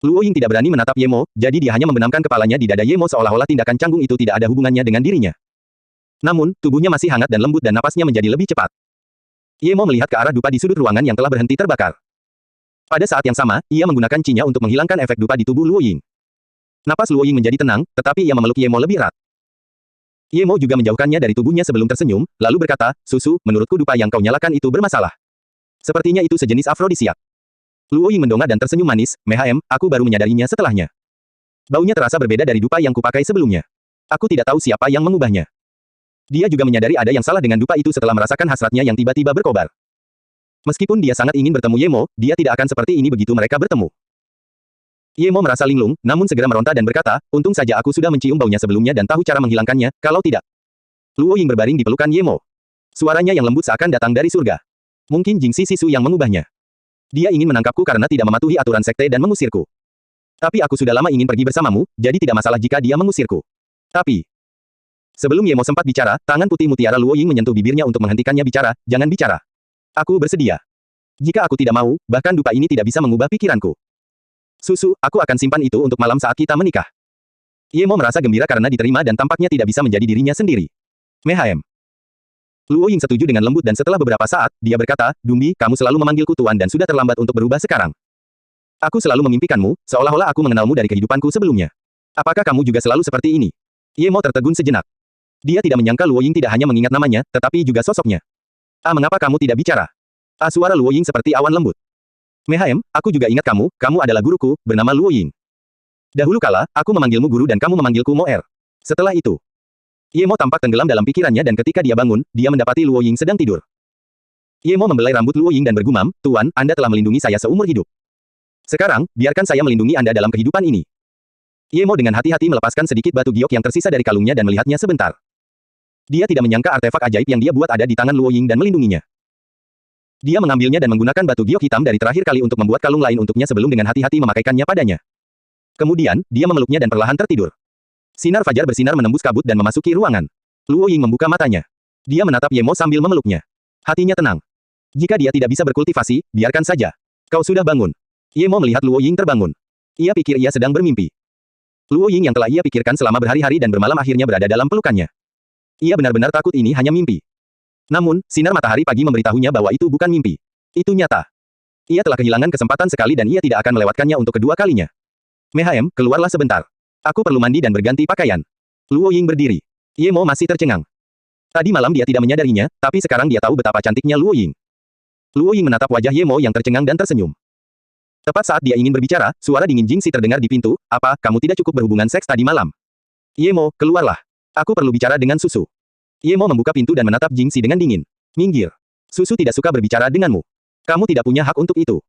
Luo Ying tidak berani menatap Ye Mo, jadi dia hanya membenamkan kepalanya di dada Ye Mo seolah-olah tindakan canggung itu tidak ada hubungannya dengan dirinya. Namun, tubuhnya masih hangat dan lembut dan napasnya menjadi lebih cepat. Ye Mo melihat ke arah dupa di sudut ruangan yang telah berhenti terbakar. Pada saat yang sama, ia menggunakan cinya untuk menghilangkan efek dupa di tubuh Luo Ying. Napas Luo Ying menjadi tenang, tetapi ia memeluk Ye Mo lebih erat. Ye Mo juga menjauhkannya dari tubuhnya sebelum tersenyum, lalu berkata, Susu, menurutku dupa yang kau nyalakan itu bermasalah. Sepertinya itu sejenis afrodisiak. Luo Ying mendongak dan tersenyum manis, aku baru menyadarinya setelahnya. Baunya terasa berbeda dari dupa yang kupakai sebelumnya. Aku tidak tahu siapa yang mengubahnya. Dia juga menyadari ada yang salah dengan dupa itu setelah merasakan hasratnya yang tiba-tiba berkobar. Meskipun dia sangat ingin bertemu Ye Mo, dia tidak akan seperti ini begitu mereka bertemu. Ye Mo merasa linglung, namun segera meronta dan berkata, untung saja aku sudah mencium baunya sebelumnya dan tahu cara menghilangkannya, kalau tidak. Luo Ying berbaring di pelukan Ye Mo. Suaranya yang lembut seakan datang dari surga. Mungkin Jingxi Sisu yang mengubahnya. Dia ingin menangkapku karena tidak mematuhi aturan sekte dan mengusirku. Tapi aku sudah lama ingin pergi bersamamu, jadi tidak masalah jika dia mengusirku. Tapi, sebelum Ye Mo sempat bicara, tangan putih mutiara Luo Ying menyentuh bibirnya untuk menghentikannya bicara, jangan bicara. Aku bersedia. Jika aku tidak mau, bahkan dupa ini tidak bisa mengubah pikiranku. Susu, aku akan simpan itu untuk malam saat kita menikah. Ye Mo merasa gembira karena diterima dan tampaknya tidak bisa menjadi dirinya sendiri. Mehem. Luo Ying setuju dengan lembut dan setelah beberapa saat, dia berkata, Dumbi, kamu selalu memanggilku tuan dan sudah terlambat untuk berubah sekarang. Aku selalu memimpikanmu, seolah-olah aku mengenalmu dari kehidupanku sebelumnya. Apakah kamu juga selalu seperti ini? Ye Mo tertegun sejenak. Dia tidak menyangka Luo Ying tidak hanya mengingat namanya, tetapi juga sosoknya. Mengapa kamu tidak bicara? Suara Luo Ying seperti awan lembut. Mehem, aku juga ingat kamu, kamu adalah guruku, bernama Luo Ying. Dahulu kala, aku memanggilmu guru dan kamu memanggilku Moer. Setelah itu, Ye Mo tampak tenggelam dalam pikirannya dan ketika dia bangun, dia mendapati Luo Ying sedang tidur. Ye Mo membelai rambut Luo Ying dan bergumam, Tuan, Anda telah melindungi saya seumur hidup. Sekarang, biarkan saya melindungi Anda dalam kehidupan ini. Ye Mo dengan hati-hati melepaskan sedikit batu giok yang tersisa dari kalungnya dan melihatnya sebentar. Dia tidak menyangka artefak ajaib yang dia buat ada di tangan Luo Ying dan melindunginya. Dia mengambilnya dan menggunakan batu giok hitam dari terakhir kali untuk membuat kalung lain untuknya sebelum dengan hati-hati memakaikannya padanya. Kemudian, dia memeluknya dan perlahan tertidur. Sinar fajar bersinar menembus kabut dan memasuki ruangan. Luo Ying membuka matanya. Dia menatap Ye Mo sambil memeluknya. Hatinya tenang. Jika dia tidak bisa berkultivasi, biarkan saja. Kau sudah bangun. Ye Mo melihat Luo Ying terbangun. Ia pikir ia sedang bermimpi. Luo Ying yang telah ia pikirkan selama berhari-hari dan bermalam akhirnya berada dalam pelukannya. Ia benar-benar takut ini hanya mimpi. Namun, sinar matahari pagi memberitahunya bahwa itu bukan mimpi. Itu nyata. Ia telah kehilangan kesempatan sekali dan ia tidak akan melewatkannya untuk kedua kalinya. Mehem, keluarlah sebentar. Aku perlu mandi dan berganti pakaian. Luo Ying berdiri. Ye Mo masih tercengang. Tadi malam dia tidak menyadarinya, tapi sekarang dia tahu betapa cantiknya Luo Ying. Luo Ying menatap wajah Ye Mo yang tercengang dan tersenyum. Tepat saat dia ingin berbicara, suara dingin Jingxi terdengar di pintu, apa, kamu tidak cukup berhubungan seks tadi malam? Ye Mo, keluarlah. Aku perlu bicara dengan Susu. Ye Mo membuka pintu dan menatap Jingxi dengan dingin. Minggir. Susu tidak suka berbicara denganmu. Kamu tidak punya hak untuk itu.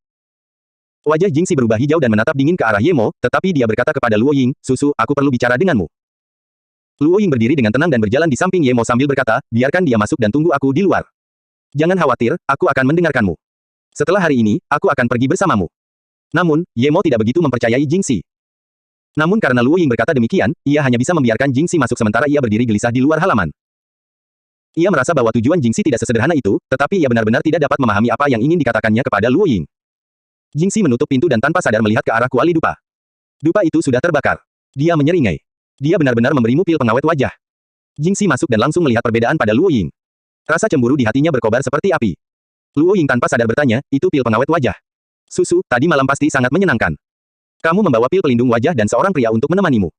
Wajah Jingxi berubah hijau dan menatap dingin ke arah Ye Mo, tetapi dia berkata kepada Luo Ying, Susu, aku perlu bicara denganmu. Luo Ying berdiri dengan tenang dan berjalan di samping Ye Mo sambil berkata, biarkan dia masuk dan tunggu aku di luar. Jangan khawatir, aku akan mendengarkanmu. Setelah hari ini, aku akan pergi bersamamu. Namun, Ye Mo tidak begitu mempercayai Jingxi. Namun karena Luo Ying berkata demikian, ia hanya bisa membiarkan Jingxi masuk sementara ia berdiri gelisah di luar halaman. Ia merasa bahwa tujuan Jingxi tidak sesederhana itu, tetapi ia benar-benar tidak dapat memahami apa yang ingin dikatakannya kepada Luo Ying. Jingxi menutup pintu dan tanpa sadar melihat ke arah kuali dupa. Dupa itu sudah terbakar. Dia menyeringai. Dia benar-benar memberimu pil pengawet wajah. Jingxi masuk dan langsung melihat perbedaan pada Luo Ying. Rasa cemburu di hatinya berkobar seperti api. Luo Ying tanpa sadar bertanya, itu pil pengawet wajah. Susu, tadi malam pasti sangat menyenangkan. Kamu membawa pil pelindung wajah dan seorang pria untuk menemanimu.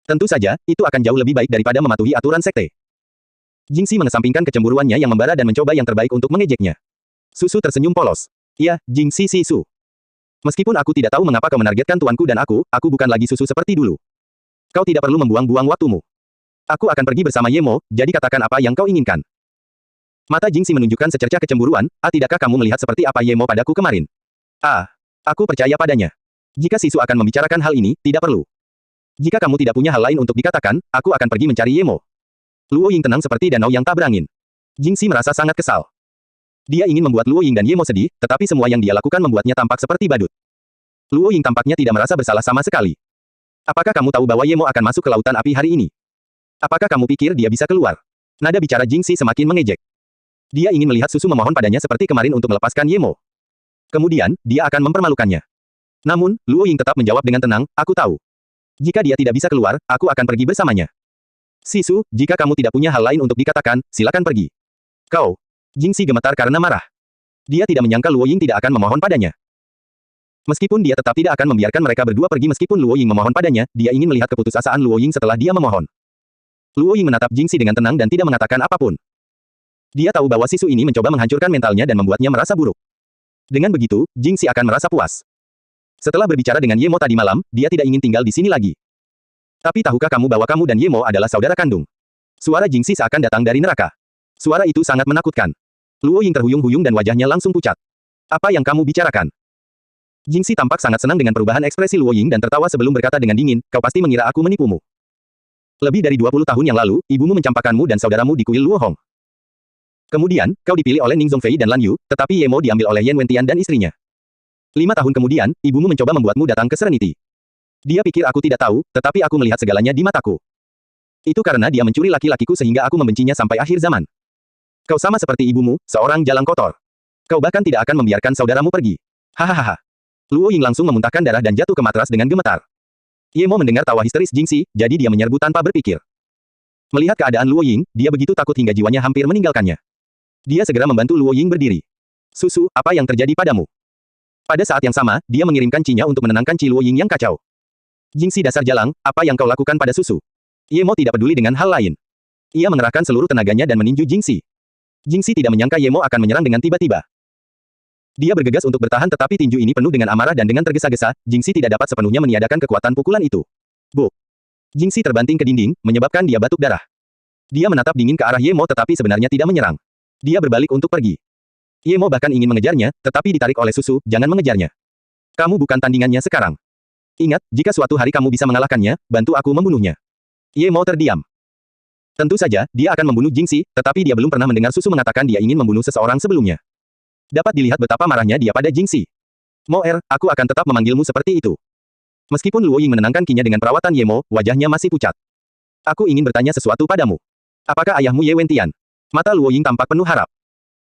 Tentu saja, itu akan jauh lebih baik daripada mematuhi aturan sekte. Jingxi mengesampingkan kecemburuannya yang membara dan mencoba yang terbaik untuk mengejeknya. Susu tersenyum polos. Iya, Jingxi Sisu. Meskipun aku tidak tahu mengapa kau menargetkan tuanku dan aku bukan lagi Susu seperti dulu. Kau tidak perlu membuang-buang waktumu. Aku akan pergi bersama Ye Mo, jadi katakan apa yang kau inginkan. Mata Jingxi menunjukkan secercah kecemburuan, tidakkah kamu melihat seperti apa Ye Mo padaku kemarin? Aku percaya padanya. Jika Sisu akan membicarakan hal ini, tidak perlu. Jika kamu tidak punya hal lain untuk dikatakan, aku akan pergi mencari Ye Mo. Luo Ying tenang seperti danau yang tak berangin. Jingxi merasa sangat kesal. Dia ingin membuat Luo Ying dan Ye Mo sedih, tetapi semua yang dia lakukan membuatnya tampak seperti badut. Luo Ying tampaknya tidak merasa bersalah sama sekali. Apakah kamu tahu bahwa Ye Mo akan masuk ke lautan api hari ini? Apakah kamu pikir dia bisa keluar? Nada bicara Jingxi semakin mengejek. Dia ingin melihat Susu memohon padanya seperti kemarin untuk melepaskan Ye Mo. Kemudian, dia akan mempermalukannya. Namun, Luo Ying tetap menjawab dengan tenang, aku tahu. Jika dia tidak bisa keluar, aku akan pergi bersamanya. Sisu, jika kamu tidak punya hal lain untuk dikatakan, silakan pergi. Kau. Jingxi gemetar karena marah. Dia tidak menyangka Luo Ying tidak akan memohon padanya. Meskipun dia tetap tidak akan membiarkan mereka berdua pergi meskipun Luo Ying memohon padanya, dia ingin melihat keputusasaan Luo Ying setelah dia memohon. Luo Ying menatap Jingxi dengan tenang dan tidak mengatakan apapun. Dia tahu bahwa Sisu ini mencoba menghancurkan mentalnya dan membuatnya merasa buruk. Dengan begitu, Jingxi akan merasa puas. Setelah berbicara dengan Ye Mo tadi malam, dia tidak ingin tinggal di sini lagi. Tapi tahukah kamu bahwa kamu dan Ye Mo adalah saudara kandung? Suara Jingxi seakan datang dari neraka. Suara itu sangat menakutkan. Luo Ying terhuyung-huyung dan wajahnya langsung pucat. Apa yang kamu bicarakan? Jingxi tampak sangat senang dengan perubahan ekspresi Luo Ying dan tertawa sebelum berkata dengan dingin, kau pasti mengira aku menipumu. Lebih dari 20 tahun yang lalu, ibumu mencampakkanmu dan saudaramu di kuil Luo Hong. Kemudian, kau dipilih oleh Ning Zhongfei dan Lan Yu, tetapi Ye Mo diambil oleh Yan Wentian dan istrinya. 5 tahun kemudian, ibumu mencoba membuatmu datang ke Serenity. Dia pikir aku tidak tahu, tetapi aku melihat segalanya di mataku. Itu karena dia mencuri laki-lakiku sehingga aku membencinya sampai akhir zaman. Kau sama seperti ibumu, seorang jalang kotor. Kau bahkan tidak akan membiarkan saudaramu pergi. Hahaha. Luo Ying langsung memuntahkan darah dan jatuh ke matras dengan gemetar. Ye Mo mendengar tawa histeris Jingxi, jadi dia menyerbu tanpa berpikir. Melihat keadaan Luo Ying, dia begitu takut hingga jiwanya hampir meninggalkannya. Dia segera membantu Luo Ying berdiri. Susu, apa yang terjadi padamu? Pada saat yang sama, dia mengirimkan Cinya untuk menenangkan Ci Luo Ying yang kacau. Jingxi dasar jalang, apa yang kau lakukan pada susu? Ye Mo tidak peduli dengan hal lain. Ia mengerahkan seluruh tenaganya dan meninju Jingxi. Jingxi tidak menyangka Ye Mo akan menyerang dengan tiba-tiba. Dia bergegas untuk bertahan tetapi tinju ini penuh dengan amarah dan dengan tergesa-gesa, Jingxi tidak dapat sepenuhnya meniadakan kekuatan pukulan itu. Buk! Jingxi terbanting ke dinding, menyebabkan dia batuk darah. Dia menatap dingin ke arah Ye Mo tetapi sebenarnya tidak menyerang. Dia berbalik untuk pergi. Ye Mo bahkan ingin mengejarnya, tetapi ditarik oleh Susu, jangan mengejarnya. Kamu bukan tandingannya sekarang. Ingat, jika suatu hari kamu bisa mengalahkannya, bantu aku membunuhnya. Ye Mo terdiam. Tentu saja, dia akan membunuh Jingxi, tetapi dia belum pernah mendengar Susu mengatakan dia ingin membunuh seseorang sebelumnya. Dapat dilihat betapa marahnya dia pada Jingxi. Mo aku akan tetap memanggilmu seperti itu. Meskipun Luo Ying menenangkan Qi-nya dengan perawatan Ye Mo, wajahnya masih pucat. Aku ingin bertanya sesuatu padamu. Apakah ayahmu Ye Wentian? Mata Luo Ying tampak penuh harap.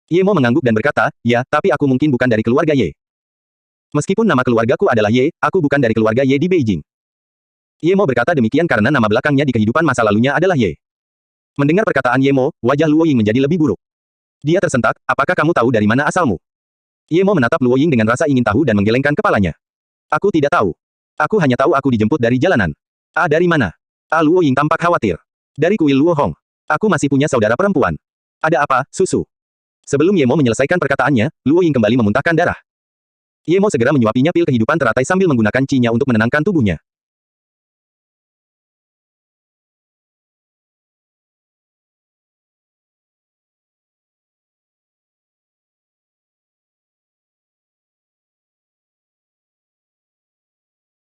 Ye Mo mengangguk dan berkata, ya, tapi aku mungkin bukan dari keluarga Ye. Meskipun nama keluargaku adalah Ye, aku bukan dari keluarga Ye di Beijing. Ye Mo berkata demikian karena nama belakangnya di kehidupan masa lalunya adalah Ye. Mendengar perkataan Ye Mo, wajah Luo Ying menjadi lebih buruk. Dia tersentak, apakah kamu tahu dari mana asalmu? Ye Mo menatap Luo Ying dengan rasa ingin tahu dan menggelengkan kepalanya. Aku tidak tahu. Aku hanya tahu aku dijemput dari jalanan. Dari mana? Luo Ying tampak khawatir. Dari kuil Luo Hong. Aku masih punya saudara perempuan. Ada apa, Susu? Sebelum Ye Mo menyelesaikan perkataannya, Luo Ying kembali memuntahkan darah. Ye Mo segera menyuapinya pil kehidupan teratai sambil menggunakan Qi-nya untuk menenangkan tubuhnya.